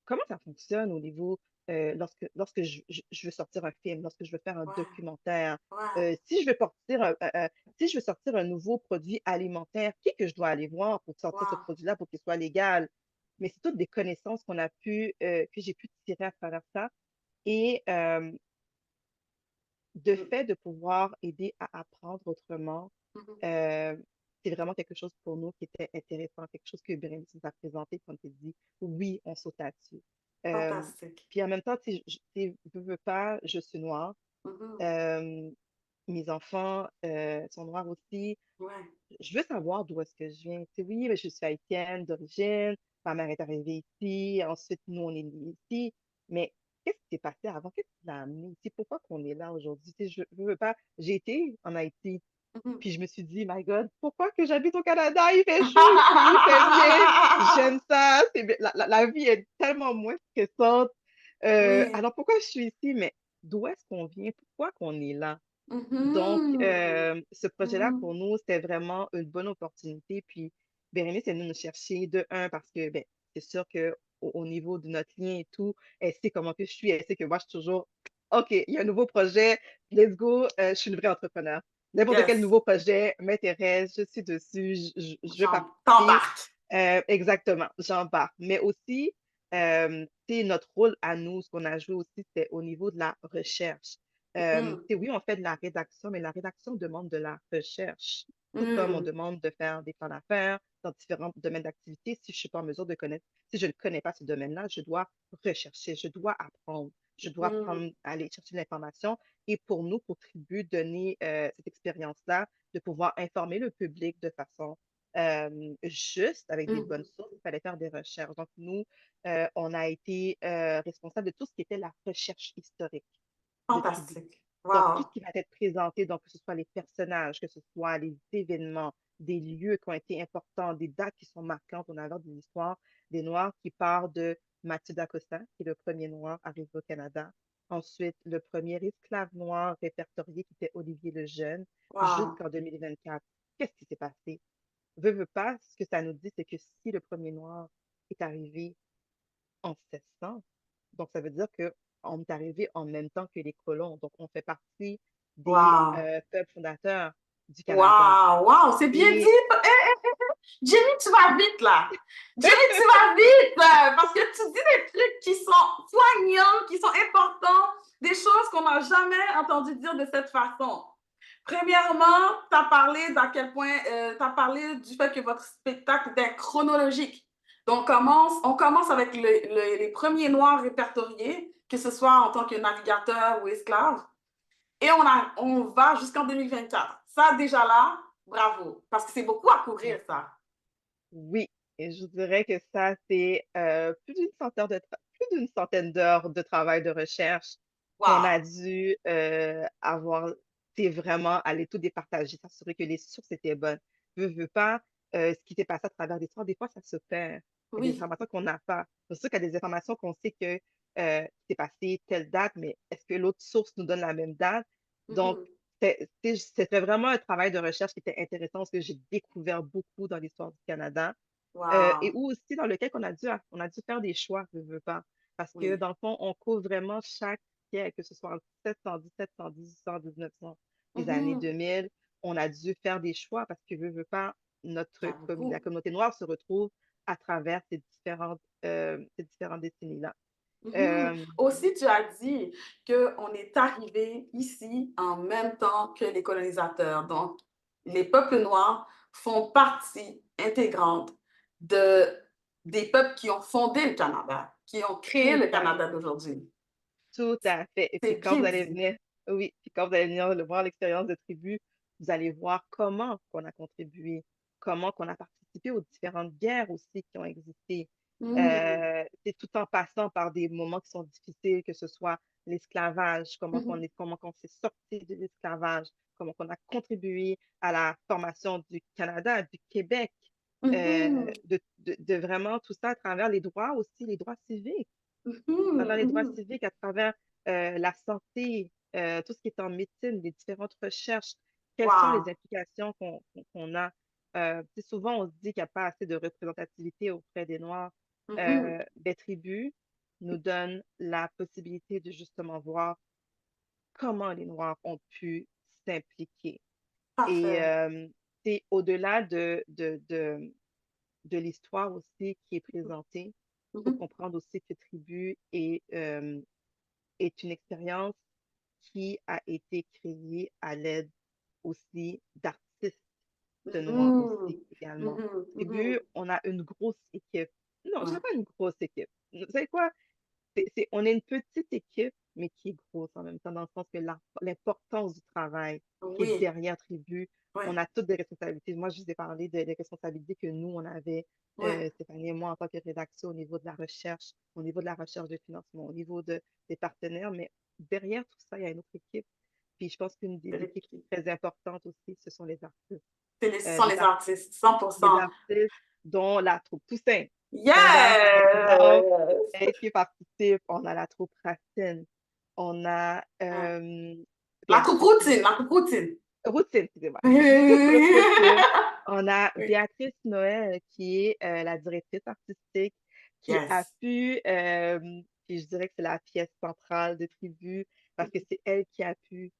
comment ça fonctionne, au niveau lorsque je veux sortir un film, lorsque je veux faire un Ouais, documentaire, ouais, si je veux sortir si je veux sortir un nouveau produit alimentaire, qui que je dois aller voir pour sortir ce wow. produit-là pour qu'il soit légal? Mais c'est toutes des connaissances que j'ai pu tirer à travers ça. Et de Mm, fait de pouvoir aider à apprendre autrement, mhm. euh, c'est vraiment quelque chose pour nous qui était intéressant, quelque chose que Bérénice nous a présenté, qu'on s'est dit, oui, on saute là-dessus. Euh, Fantastique. puis en même temps, veux pas, je suis noire. Mhm. Euh, Mes enfants sont noirs aussi. Ouais. Je veux savoir d'où est-ce que je viens. Tu sais, oui, mais je suis haïtienne d'origine, ma mère est arrivée ici, ensuite nous, on est nés ici. Mais qu'est-ce qui s'est passé avant? Qu'est-ce qui l'a amené ici? Pourquoi qu'on est là aujourd'hui? Tu sais, je veux pas. J'ai été en Haïti, Mhm. puis je me suis dit, my God, pourquoi que j'habite au Canada? Il fait chaud ici, il fait bien, j'aime ça. La vie est tellement moins stressante. Oui. Alors pourquoi je suis ici? Mais d'où est-ce qu'on vient? Pourquoi qu'on est là? Donc, Mhm. ce projet-là, pour Mhm. nous, c'était vraiment une bonne opportunité. Puis, Bérénice est venue nous chercher de un parce que, ben, c'est sûr que au niveau de notre lien et tout, elle sait comment que je suis. Elle sait que moi, je suis toujours, OK, il y a un nouveau projet, let's go. Je suis une vraie entrepreneur. N'importe quel Yes. nouveau projet m'intéresse, je suis dessus, je veux participer. T'embarques. Exactement, j'embarque. Mais aussi, tu sais, notre rôle à nous, ce qu'on a joué aussi, c'est au niveau de la recherche. Mhm. Tu sais, oui, on fait de la rédaction, mais la rédaction demande de la recherche. Tout comme on Mhm. demande de faire des plans d'affaires dans différents domaines d'activité, si je ne suis pas en mesure de connaître, si je ne connais pas ce domaine-là, je dois rechercher, je dois apprendre, je dois Mhm. aller chercher de l'information. Et pour nous, pour Tribu, donner cette expérience-là, de pouvoir informer le public de façon juste avec des bonnes Mhm. sources, il fallait faire des recherches. Donc, nous, on a été responsable de tout ce qui était la recherche historique de Tribu. Fantastique. Donc, tout ce Wow. qui va être présenté, donc que ce soit les personnages, que ce soit les événements, des lieux qui ont été importants, des dates qui sont marquantes. On a alors des histoires des Noirs qui partent de Mathieu d'Acosta, qui est le premier Noir arrivé au Canada. Ensuite, le premier esclave noir répertorié, qui était Olivier le Jeune, Wow. jusqu'en 2024. Qu'est-ce qui s'est passé? Veux pas, ce que ça nous dit, c'est que si le premier Noir est arrivé en 1600, donc ça veut dire que on est arrivé en même temps que les colons. Donc, on fait partie des Wow. peuples fondateurs du Canada. Wow. Wow. C'est bien dit. Et Jenny, tu vas vite là. Jenny, tu vas vite parce que tu dis des trucs qui sont poignants, qui sont importants, des choses qu'on n'a jamais entendu dire de cette façon. Premièrement, tu as parlé d'à quel point, tu as parlé du fait que votre spectacle était chronologique. Donc, on commence avec les premiers Noirs répertoriés, que ce soit en tant que navigateur ou esclave, et on va jusqu'en 2024. Ça, déjà là, bravo, parce que c'est beaucoup à couvrir, ça. oui, et je vous dirais que ça, c'est plus d'une centaine d'heures de travail de recherche qu'on a Wow. dû avoir, c'est vraiment aller tout départager, s'assurer que les sources étaient bonnes. Veux pas, ce qui s'est passé à travers l'histoire, des fois, ça se perd. Il y a des Oui. informations qu'on n'a pas. C'est sûr qu'il y a des informations qu'on sait que c'est passé telle date, mais est-ce que l'autre source nous donne la même date? Donc, Mhm. c'était vraiment un travail de recherche qui était intéressant parce que j'ai découvert beaucoup dans l'histoire du Canada et Wow. où aussi dans lequel on a dû faire des choix, veux pas. Parce que Oui. dans le fond, on couvre vraiment chaque siècle, que ce soit en 710, 710, 800, 1900, les années Mhm. 2000, on a dû faire des choix parce que veux pas, Il y a la beaucoup. communauté noire se retrouve à travers ces différentes décennies-là. Mhm. Euh, Aussi, tu as dit qu'on est arrivé ici en même temps que les colonisateurs. Donc, les peuples noirs font partie intégrante de, des peuples qui ont fondé le Canada, qui ont créé Tout le à Canada d'aujourd'hui. Tout à fait. Et C'est puis quand bien vous allez dit. venir, oui, puis quand vous allez venir voir l'expérience de tribu, vous allez voir comment qu'on a contribué, comment qu'on a participé aux différentes guerres aussi qui ont existé. Mm, C'est tout en passant par des moments qui sont difficiles, que ce soit l'esclavage, mhm, comment qu'on s'est sorti de l'esclavage, comment qu'on a contribué à la formation du Canada, du Québec, mhm, de vraiment tout ça à travers les droits aussi, les droits civiques à mhm, travers les droits mhm. civiques, à travers la santé, tout ce qui est en médecine, les différentes recherches, quelles sont les Wow. implications qu'on a. Souvent, on se dit qu'il n'y a pas assez de représentativité auprès des Noirs. Mhm. Les tribus nous donnent la possibilité de justement voir comment les Noirs ont pu s'impliquer. Et Parfait. c'est au-delà de l'histoire aussi qui est présentée. Il faut Mhm, comprendre aussi que tribu est une expérience qui a été créée à l'aide aussi d'artistes noirs mhm, aussi également. mhm, Tribu, mhm. on a une grosse équipe. Non, je Ouais. dirais pas une grosse équipe. Vous savez quoi? On est une petite équipe, mais qui est grosse en même temps, dans le sens que l'importance du travail qui est Oui, derrière Tribu, oui, on a toutes des responsabilités. Moi, je vous ai parlé des responsabilités que nous, on avait, oui. Stéphanie et moi, en tant que rédaction, au niveau de la recherche, au niveau de la recherche de financement, au niveau des partenaires. Mais derrière tout ça, il y a une autre équipe. Puis je pense qu'une des C'est équipes l'équipe. très importantes aussi, ce sont les artistes. Ce sont les artistes, Des 100%. artistes dont la troupe Toussaint. Si on donne par exemple Yes! qui participe, on a la troupe Racine, on a Ouais. La Béatrice coucroutine, Noël, la coucroutine. Routine, excusez-moi, troupe Oui. Routine. On a Béatrice Noël qui est la directrice artistique qui a Yes. pu, puis je dirais que c'est la pièce centrale de Tribu parce que c'est elle qui a pu,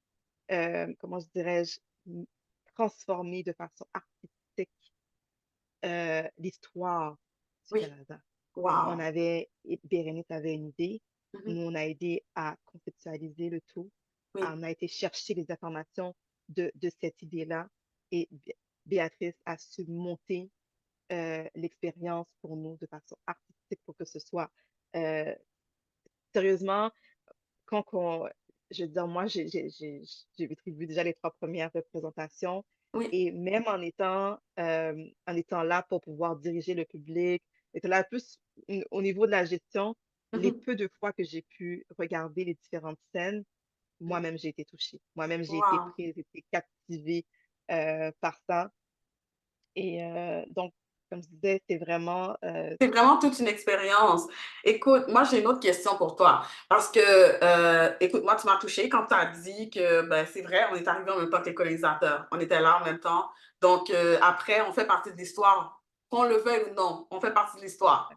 comment je dirais-je, transformer de façon artistique l'histoire du Oui. Canada. On Wow. avait, et Bérénice avait une idée, Mhm. nous on a aidé à conceptualiser le tout, Oui. on a été chercher les informations de cette idée-là et Béatrice a su monter l'expérience pour nous de façon artistique pour que ce soit euh, sérieusement, quand on, je veux dire, moi, j'ai vu déjà les trois premières représentations Oui. et même en étant là pour pouvoir diriger le public, étant là plus au niveau de la gestion, les Mhm. peu de fois que j'ai pu regarder les différentes scènes, moi-même, j'ai été touchée. Moi-même, j'ai été Wow. prise, j'ai été captivée par ça. Et donc, comme je disais, c'est vraiment, C'est vraiment toute une expérience. Écoute, moi, j'ai une autre question pour toi. Parce que, écoute, moi, tu m'as touchée quand tu as dit que, ben, c'est vrai, on est arrivé en même temps que les colonisateurs. On était là en même temps. Donc, après, on fait partie de l'histoire. Qu'on le veuille ou non, on fait partie de l'histoire.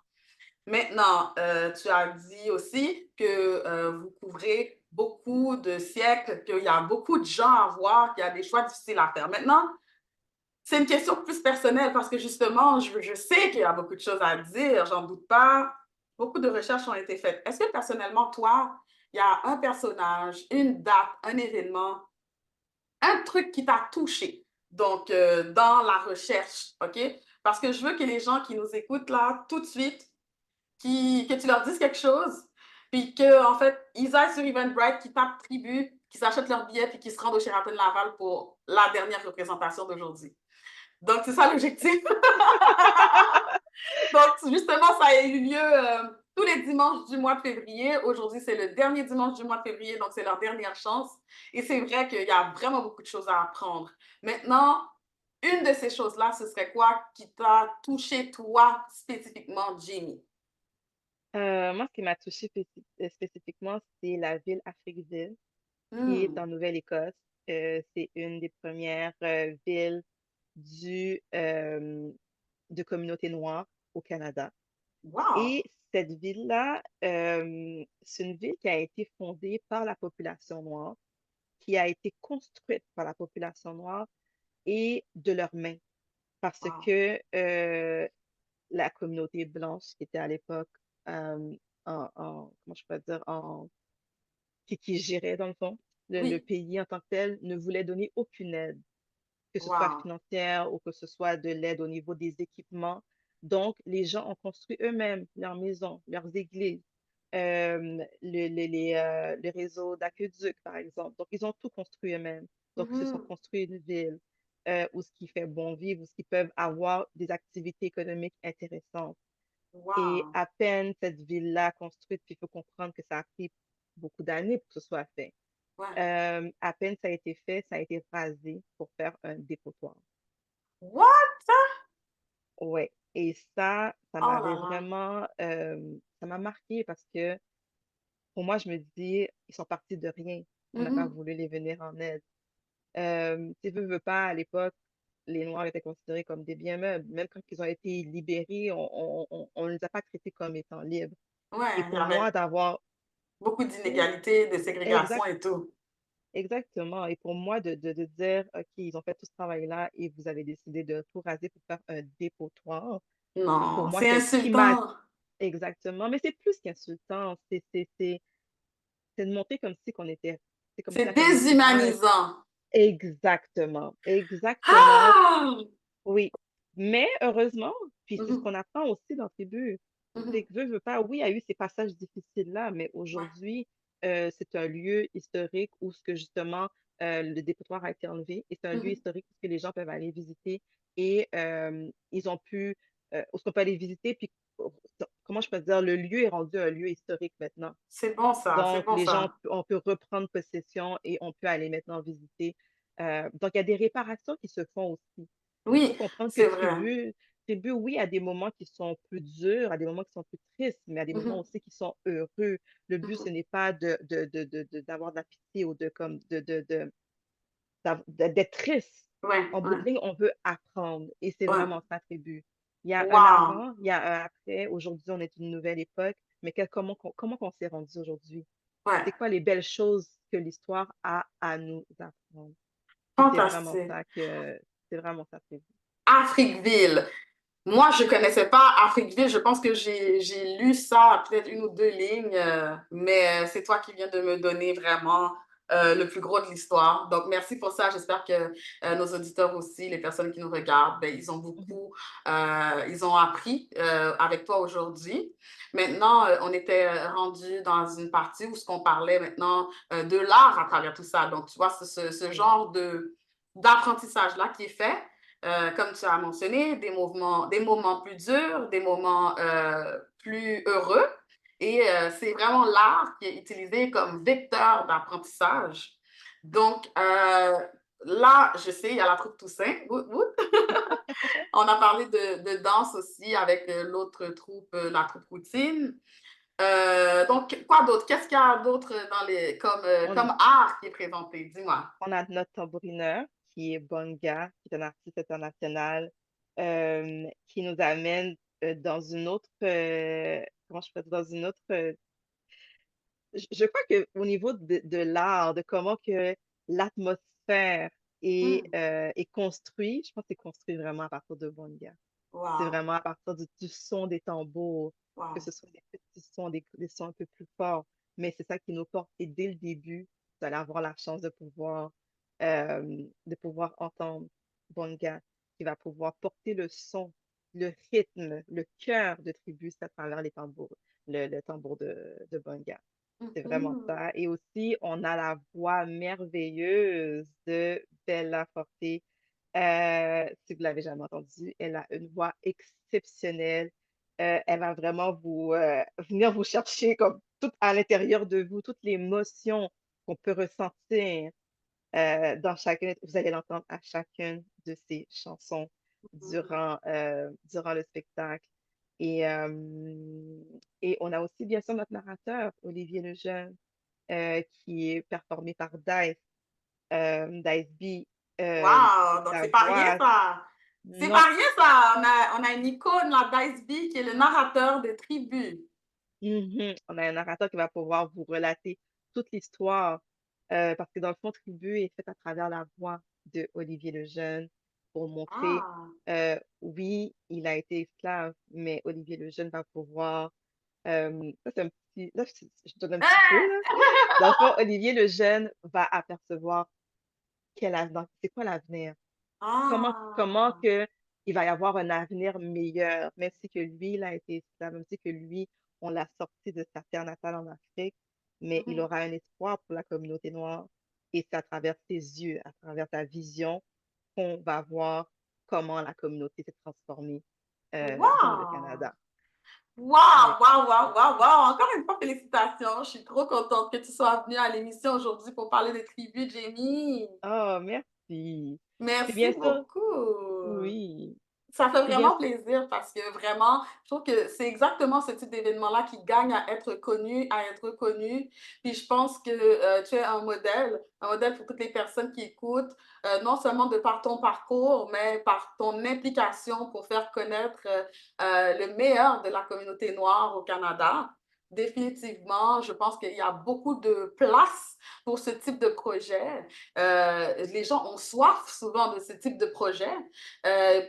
Maintenant, tu as dit aussi que vous couvrez beaucoup de siècles, qu'il y a beaucoup de gens à voir, qu'il y a des choix difficiles à faire. Maintenant, c'est une question plus personnelle parce que justement, je sais qu'il y a beaucoup de choses à dire, j'en doute pas. Beaucoup de recherches ont été faites. Est-ce que personnellement, toi, il y a un personnage, une date, un événement, un truc qui t'a touché, donc dans la recherche, OK? Parce que je veux que les gens qui nous écoutent là, tout de suite, que tu leur dises quelque chose, puis qu'en en fait, ils aillent sur Eventbrite, qui tapent Tribu, qui s'achètent leur billet, puis qui se rendent au Sheraton Laval pour la dernière représentation d'aujourd'hui. Donc, c'est ça l'objectif. Donc, justement, ça a eu lieu tous les dimanches du mois de février. Aujourd'hui, c'est le dernier dimanche du mois de février, donc c'est leur dernière chance. Et c'est vrai qu'il y a vraiment beaucoup de choses à apprendre. Maintenant, une de ces choses-là, ce serait quoi qui t'a touché, toi, spécifiquement, Jamie? moi, ce qui m'a touchée spécifiquement, c'est la ville Africville qui est Hmm. en Nouvelle-Écosse. C'est une des premières villes du, de communauté noire au Canada. Wow! Et cette ville-là, c'est une ville qui a été fondée par la population noire, qui a été construite par la population noire et de leurs mains, parce Wow! que la communauté blanche qui était à l'époque comment je peux dire, qui gérait dans le fond le Oui. pays en tant que tel, ne voulait donner aucune aide que ce soit Wow. financière ou que ce soit de l'aide au niveau des équipements. Donc, les gens ont construit eux-mêmes leurs maisons, leurs églises, les réseaux d'aqueduc, par exemple. Donc, ils ont tout construit eux-mêmes. Donc, ils se sont Mhm. construits une ville où ce qui fait bon vivre, où ce qui peuvent avoir des activités économiques intéressantes. Et Wow. à peine cette ville-là construite, puis il faut comprendre que ça a pris beaucoup d'années pour que ce soit fait. Ouais. À peine ça a été fait, ça a été rasé pour faire un dépotoir. What? Ouais. Et ça Oh là m'avait là. vraiment, ça m'a marqué parce que pour moi, je me dis, ils sont partis de rien. On n'a pas Mhm. voulu les venir en aide. Tu veux pas, à l'époque, les Noirs étaient considérés comme des biens meubles. Même quand ils ont été libérés, on ne les a pas traités comme étant libres. Et Ouais, il y pour moi, avait d'avoir, beaucoup oui, d'inégalités, de ségrégation exact, et tout. exactement. Et pour moi, de dire, OK, ils ont fait tout ce travail-là et vous avez décidé de tout raser pour faire un dépotoir, pour Non, moi, c'est c'est stigmatisant. insultant. Exactement. Mais c'est plus qu'insultant. C'est de montrer comme si qu'on était, c'est comme si C'est la communauté noire. déshumanisant. Exactement. Exactement. Ah! Oui. Mais heureusement, puis c'est ce Mhm. qu'on apprend aussi dans Tribu, c'est Mhm. que veut pas, oui, il y a eu ces passages difficiles-là, mais Ouais. aujourd'hui, c'est un lieu historique où ce que justement le dépotoir a été enlevé et c'est un lieu Mhm. historique où ce que les gens peuvent aller visiter et ils ont pu, où ce qu'on peut aller visiter, puis comment je peux dire, le lieu est rendu un lieu historique maintenant. C'est bon ça, c'est Donc, bon les gens, ça. on peut reprendre possession et on peut aller maintenant visiter. Donc, il y a des réparations qui se font aussi. Il faut Oui, comprendre que c'est vrai. Tribu, oui, a des moments qui sont plus durs, a des moments qui sont plus tristes, mais à des moments Mhm. aussi qui sont heureux. Le but, ce Mhm. n'est pas d'avoir de la pitié ou de, comme, d'être triste. Ouais, En bout de ouais. ligne, on veut apprendre et c'est Ouais. vraiment ça, Tribu. Il y a un Wow. avant, il y a un après. Aujourd'hui, on est une nouvelle époque, mais comment qu'on s'est rendu aujourd'hui? Ouais. C'est quoi les belles choses que l'histoire a à nous apprendre? Puis Fantastique. c'est vraiment ça, Tribu. Afriqueville. Moi, je connaissais pas Afriqueville. Je pense que j'ai lu ça, peut-être une ou deux lignes, mais c'est toi qui viens de me donner vraiment le plus gros de l'histoire. Donc, merci pour ça. J'espère que nos auditeurs aussi, les personnes qui nous regardent, ben, ils ont Mhm, beaucoup, ils ont appris avec toi aujourd'hui. Maintenant, on était rendu dans une partie où ce qu'on parlait maintenant de l'art à travers tout ça. Donc, tu vois, c'est ce oui. genre d'apprentissage-là qui est fait comme tu as mentionné, des moments plus durs, des moments plus heureux. Et c'est vraiment l'art qui est utilisé comme vecteur d'apprentissage. Donc, là, je sais, il y a la troupe Toussaint. On a parlé de danse aussi avec l'autre troupe, la troupe routine. Donc, quoi d'autre? Qu'est-ce qu'il y a d'autre On, comme art qui est présenté? Dis-moi. on a notre tambourineur qui est Bonga, qui est un artiste international, qui nous amène dans une autre, comment je peux dire, dans une autre, je crois qu'au niveau de l'art, de comment que l'atmosphère Hmm. est construite, je pense que c'est construit vraiment à partir de Bonga. C'est Wow. vraiment à partir du son des tambours, que Wow. ce soit des petits sons, des sons un peu plus forts, mais c'est ça qui nous porte. Et dès le début, vous allez avoir la chance de pouvoir entendre Bonga, qui va pouvoir porter le son, le rythme, le cœur de Tribus à travers les tambours, le tambour de Bonga. C'est vraiment Mhm. ça. Et aussi, on a la voix merveilleuse de Bella Forte. Si vous l'avez jamais entendue, elle a une voix exceptionnelle. Elle va vraiment venir vous chercher comme tout à l'intérieur de vous, toutes les émotions qu'on peut ressentir dans chacune. Vous allez l'entendre à chacune de ses chansons durant le spectacle. Et, euh, et on a aussi, bien sûr, notre narrateur, Olivier Lejeune, qui est performé par Dice B, Wow, donc la c'est pas rien voix. ça. C'est Non. pas rien ça. On a une icône, la Dice B, qui est le narrateur de Tribu. Mhm. On a un narrateur qui va pouvoir vous relater toute l'histoire, parce que dans le fond, Tribu est faite à travers la voix de Olivier Lejeune pour montrer, Ah. oui, il a été esclave, mais Olivier Lejeune va pouvoir, ça c'est un petit, là je donne un petit peu, là. Dans le fond, Olivier Lejeune va apercevoir c'est quoi l'avenir. comment Ah, que il va y avoir un avenir meilleur, même si que lui, il a été esclave, même si que lui, on l'a sorti de sa terre natale en Afrique, mais il mhm. aura un espoir pour la communauté noire. Et c'est à travers ses yeux, à travers sa vision, qu'on va voir comment la communauté s'est transformée dans le Wow! Canada. Wow, Oui. wow, wow, wow, wow. Encore une fois, félicitations. Je suis trop contente que tu sois venue à l'émission aujourd'hui pour parler des tribus, Jamie. Oh, merci. Puis Merci bien sûr, beaucoup. oui. Ça fait Puis bien vraiment sûr, plaisir parce que vraiment, je trouve que c'est exactement ce type d'événement-là qui gagne à être connu, à être reconnu. Puis je pense que tu es un modèle pour toutes les personnes qui écoutent, non seulement de par ton parcours, mais par ton implication pour faire connaître le meilleur de la communauté noire au Canada. Définitivement, je pense qu'il y a beaucoup de place pour ce type de projet. Les gens ont soif souvent de ce type de projet.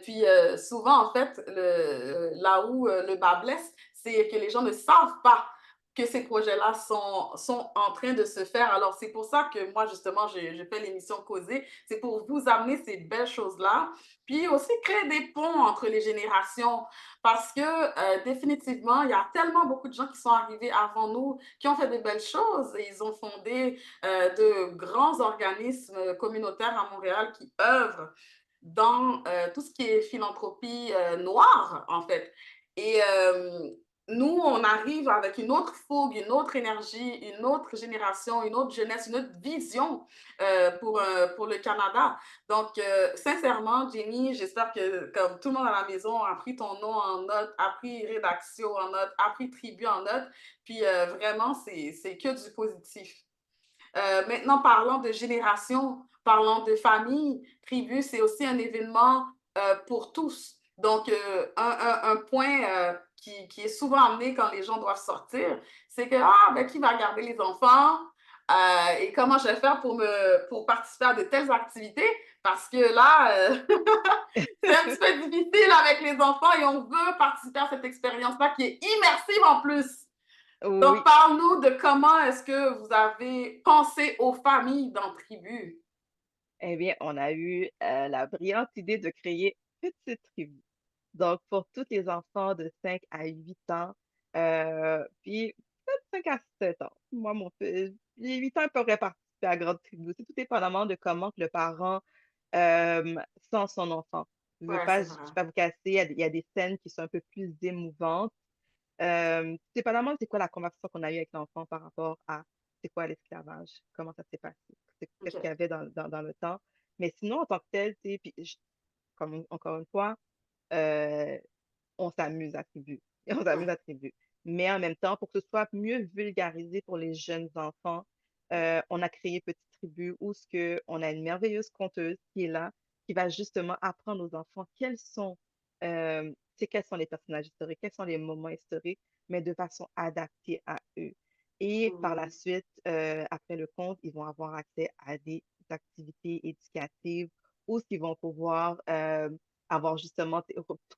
Puis souvent, en fait, là où le bas blesse, c'est que les gens ne savent pas que ces projets-là sont en train de se faire. Alors, c'est pour ça que moi, justement, j'ai fait l'émission Causer. C'est pour vous amener ces belles choses-là. Puis aussi créer des ponts entre les générations. Parce que définitivement, il y a tellement beaucoup de gens qui sont arrivés avant nous, qui ont fait de belles choses. Et ils ont fondé de grands organismes communautaires à Montréal qui œuvrent dans tout ce qui est philanthropie noire, en fait. Et nous, on arrive avec une autre fougue, une autre énergie, une autre génération, une autre jeunesse, une autre vision pour le Canada. Donc, sincèrement, Jenny, j'espère que comme tout le monde à la maison a pris ton nom en note, a pris rédaction en note, a pris tribu en note. Puis vraiment, c'est que du positif. Maintenant, parlant de génération, parlant de famille, Tribu, c'est aussi un événement pour tous. Donc, un point qui est souvent amené quand les gens doivent sortir, c'est que, ah, ben, qui va garder les enfants? Et comment je vais faire pour participer à de telles activités? Parce que là, c'est un petit peu difficile avec les enfants et on veut participer à cette expérience-là qui est immersive en plus. Donc, oui. parle-nous de comment est-ce que vous avez pensé aux familles dans Tribu. Eh bien, on a eu la brillante idée de créer Petite Tribu. Donc, pour tous les enfants de 5 à 8 ans, puis peut-être 5 à 7 ans. Moi, mon fils, les 8 ans, ils pourraient participer à Grande Tribu. C'est tout dépendamment de comment que le parent euh, sent son enfant. Ouais, Je c'est ne vrai. vais pas vous casser, il y a des scènes qui sont un peu plus émouvantes. Dépendamment, c'est quoi la conversation qu'on a eue avec l'enfant par rapport à c'est quoi l'esclavage, comment ça s'est passé, qu'est-ce qu'il y OK. avait dans le temps. Mais sinon, en tant que tel, tu sais, puis comme encore une fois, euh, on s'amuse à tribu. On s'amuse Ouais. à tribu. Mais en même temps, pour que ce soit mieux vulgarisé pour les jeunes enfants, on a créé Petite Tribu où ce que on a une merveilleuse conteuse qui est là, qui va justement apprendre aux enfants quels sont les personnages historiques, quels sont les moments historiques, mais de façon adaptée à eux. Et par la Mhm. suite, après le conte, ils vont avoir accès à des activités éducatives où ils vont pouvoir avoir justement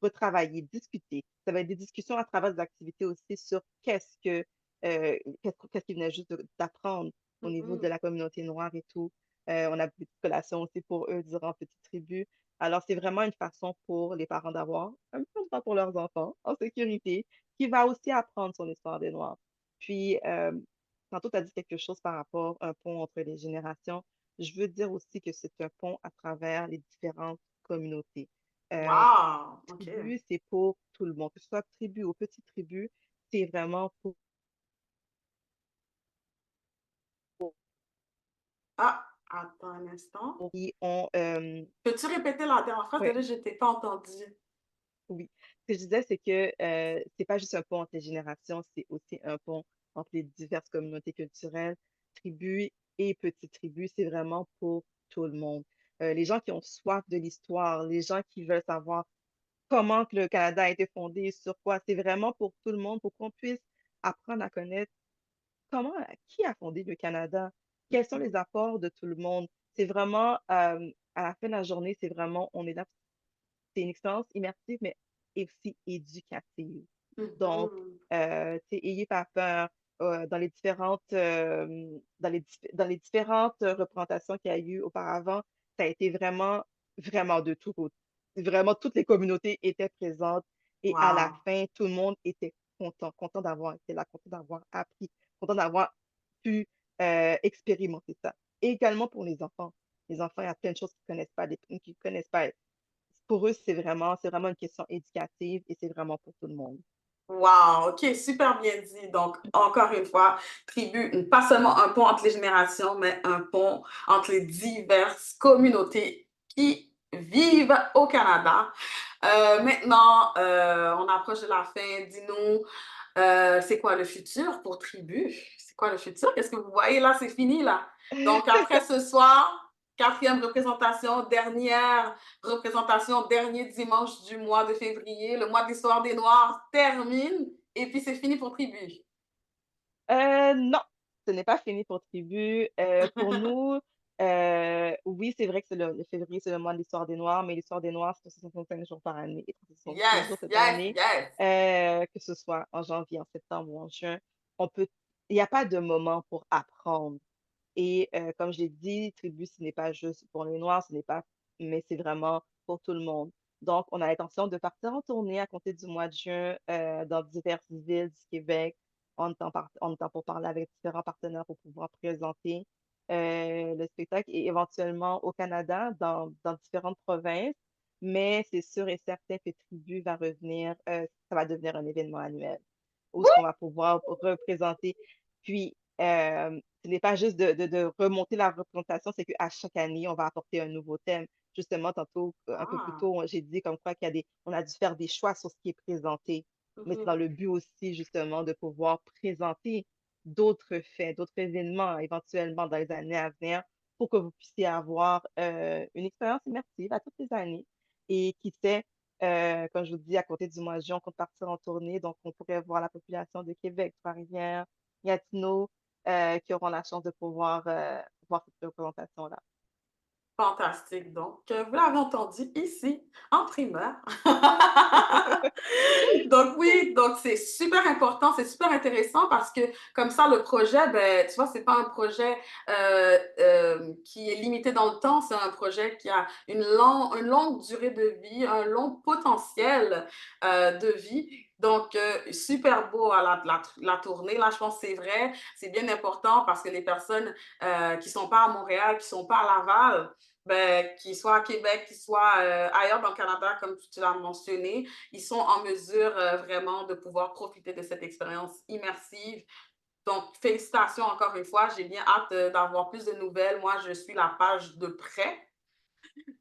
retravaillé, discuter. Ça va être des discussions à travers des activités aussi sur qu'est-ce qu'ils venaient juste d'apprendre au niveau de Mhm. la communauté noire et tout. On a des petites collations aussi pour eux durant Petite Tribu. Alors, c'est vraiment une façon pour les parents d'avoir un peu de temps pour leurs enfants en sécurité, qui va aussi apprendre son histoire des Noirs. Puis, tantôt, tu as dit quelque chose par rapport à un pont entre les générations. Je veux dire aussi que c'est un pont à travers les différentes communautés. Euh, Wow! OK. Tribu, c'est pour tout le monde, que ce soit tribu ou petite tribu, c'est vraiment Ah, attends un instant. qui ont, Peux-tu répéter la dernière phrase? ouais, Désolée, je ne t'ai pas entendu. oui. Ce que je disais, c'est que c'est pas juste un pont entre les générations, c'est aussi un pont entre les diverses communautés culturelles, tribus et petites tribus. C'est vraiment pour tout le monde. Les gens qui ont soif de l'histoire, les gens qui veulent savoir comment que le Canada a été fondé, sur quoi, c'est vraiment pour tout le monde, pour qu'on puisse apprendre à connaître qui a fondé le Canada, quels sont les Mhm. apports de tout le monde. C'est vraiment, à la fin de la journée, c'est vraiment, on est là, c'est une expérience immersive, mais aussi éducative. Donc, Mhm. tu sais, ayez pas peur. Dans les différentes représentations qu'il y a eu auparavant, ça a été vraiment vraiment de tout côté. Vraiment, toutes les communautés étaient présentes et à la Wow. fin, tout le monde était content d'avoir été là, content d'avoir appris, content d'avoir pu expérimenter ça. Et également pour les enfants. Les enfants, il y a plein de choses qu'ils connaissent pas, des qu'ils connaissent pas. Pour eux, c'est vraiment une question éducative et c'est vraiment pour tout le monde. Wow, ok, super bien dit. Donc, encore une fois, Tribu, pas seulement un pont entre les générations, mais un pont entre les diverses communautés qui vivent au Canada. Maintenant, on approche de la fin. Dis-nous, c'est quoi le futur pour Tribu? C'est quoi le futur? Qu'est-ce que vous voyez là? C'est fini là. Donc, après ce soir, quatrième représentation, dernière représentation, dernier dimanche du mois de février. Le mois de l'histoire des Noirs termine et puis c'est fini pour Tribu. Non, ce n'est pas fini pour Tribu. Pour nous, oui, c'est vrai que le février, c'est le mois de l'histoire des Noirs, mais l'histoire des Noirs, c'est 365 jours par année et 366 Yes, jours cette yes, année, yes. que ce soit en janvier, en septembre ou en juin. On peut, il n'y a pas de moment pour apprendre. Et comme je l'ai dit, Tribu, ce n'est pas juste pour les Noirs, ce n'est pas, mais c'est vraiment pour tout le monde. Donc, on a l'intention de partir en tournée à compter du mois de juin dans diverses villes du Québec. On entend pour parler avec différents partenaires pour pouvoir présenter le spectacle et éventuellement au Canada, dans différentes provinces. Mais c'est sûr et certain que Tribu va revenir, ça va devenir un événement annuel où ce qu'on va pouvoir représenter. Puis, ce n'est pas juste de remonter la représentation, c'est qu'à chaque année, on va apporter un nouveau thème. Justement, tantôt, un peu plus Ah. tôt, j'ai dit comme quoi on a dû faire des choix sur ce qui est présenté. Mais c'est Mhm. dans le but aussi, justement, de pouvoir présenter d'autres faits, d'autres événements éventuellement dans les années à venir pour que vous puissiez avoir une expérience immersive à toutes les années. Et qui sait, comme je vous dis, à côté du mois de juin, on compte partir en tournée, donc on pourrait voir la population de Québec, Trois-Rivières, Gatineau, qui auront la chance de pouvoir voir cette représentation-là. Fantastique. Donc, vous l'avez entendu ici, en primeur. Donc oui, donc c'est super important, c'est super intéressant parce que comme ça, le projet, ben, tu vois, c'est pas un projet qui est limité dans le temps, c'est un projet qui a une longue durée de vie, un long potentiel de vie. Donc, super beau à la tournée. Là, je pense que c'est vrai, c'est bien important parce que les personnes qui sont pas à Montréal, qui sont pas à Laval, ben, qu'ils soient à Québec, qu'ils soient ailleurs dans le Canada, comme tu l'as mentionné, ils sont en mesure vraiment de pouvoir profiter de cette expérience immersive. Donc, félicitations encore une fois. J'ai bien hâte d'avoir plus de nouvelles. Moi, je suis la page de près. Oui.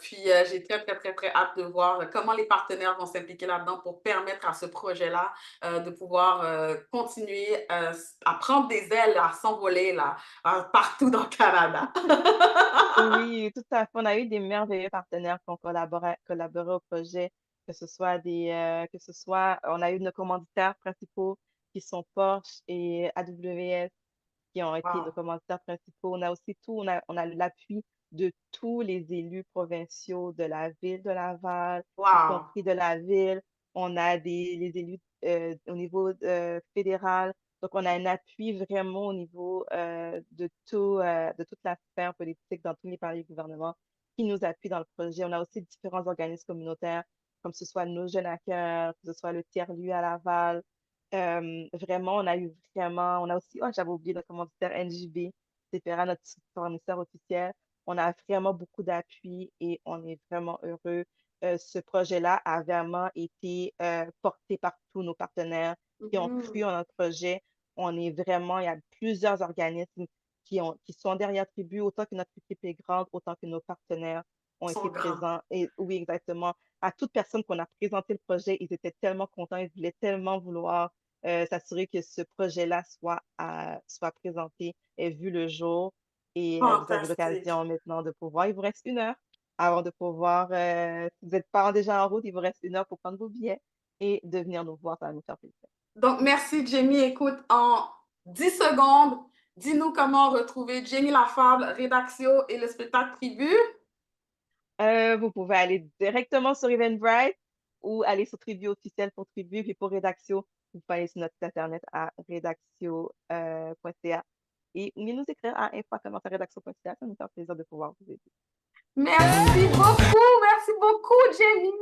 Puis, j'ai très, très, très, très hâte de voir comment les partenaires vont s'impliquer là-dedans pour permettre à ce projet-là de pouvoir continuer à prendre des ailes, à s'envoler là, partout dans le Canada. Oui, tout à fait. On a eu des merveilleux partenaires qui ont collaboré au projet, que ce soit, on a eu nos commanditaires principaux qui sont Porsche et AWS qui ont été nos Wow. commanditaires principaux. On a aussi on a l'appui de tous les élus provinciaux de la ville de Laval, y Wow. compris de la ville. On a les élus au niveau fédéral. Donc, on a un appui vraiment au niveau de toute la sphère politique dans tous les paliers du gouvernement qui nous appuient dans le projet. On a aussi différents organismes communautaires, comme ce soit nos jeunes à cœur, que ce soit le Tiers-Lieu à Laval, vraiment, on a aussi, oh, j'avais oublié notre commanditaire NJB, c'est Ferra, notre fournisseur officiel. On a vraiment beaucoup d'appui et on est vraiment heureux. Ce projet-là a vraiment été porté par tous nos partenaires qui ont cru Mhm. en notre projet. Il y a plusieurs organismes qui sont derrière Tribu, autant que notre équipe est grande, autant que nos partenaires ont Ils sont été grands. présents. Et oui, exactement. À toute personne qu'on a présenté le projet, ils étaient tellement contents, ils voulaient tellement vouloir s'assurer que ce projet-là soit présenté et vu le jour. Et vous avez Fantastique. l'occasion maintenant de pouvoir. Il vous reste 1 heure avant de pouvoir, si vous êtes pas déjà en route, il vous reste 1 heure pour prendre vos billets et de venir nous voir. Ça va nous faire plaisir. Donc, merci, Jamie. Écoute, en 10 secondes, dis-nous comment retrouver Jamie Lafable, Rédaxio et le spectacle Tribu. Vous pouvez aller directement sur Eventbrite ou aller sur Tribu officiel pour Tribu. Puis pour Rédaxio, vous pouvez aller sur notre site internet à redaxio.ca et venez nous écrire à info@redaxio.ca. Ça nous fait plaisir de pouvoir vous aider. Merci beaucoup, Jamie.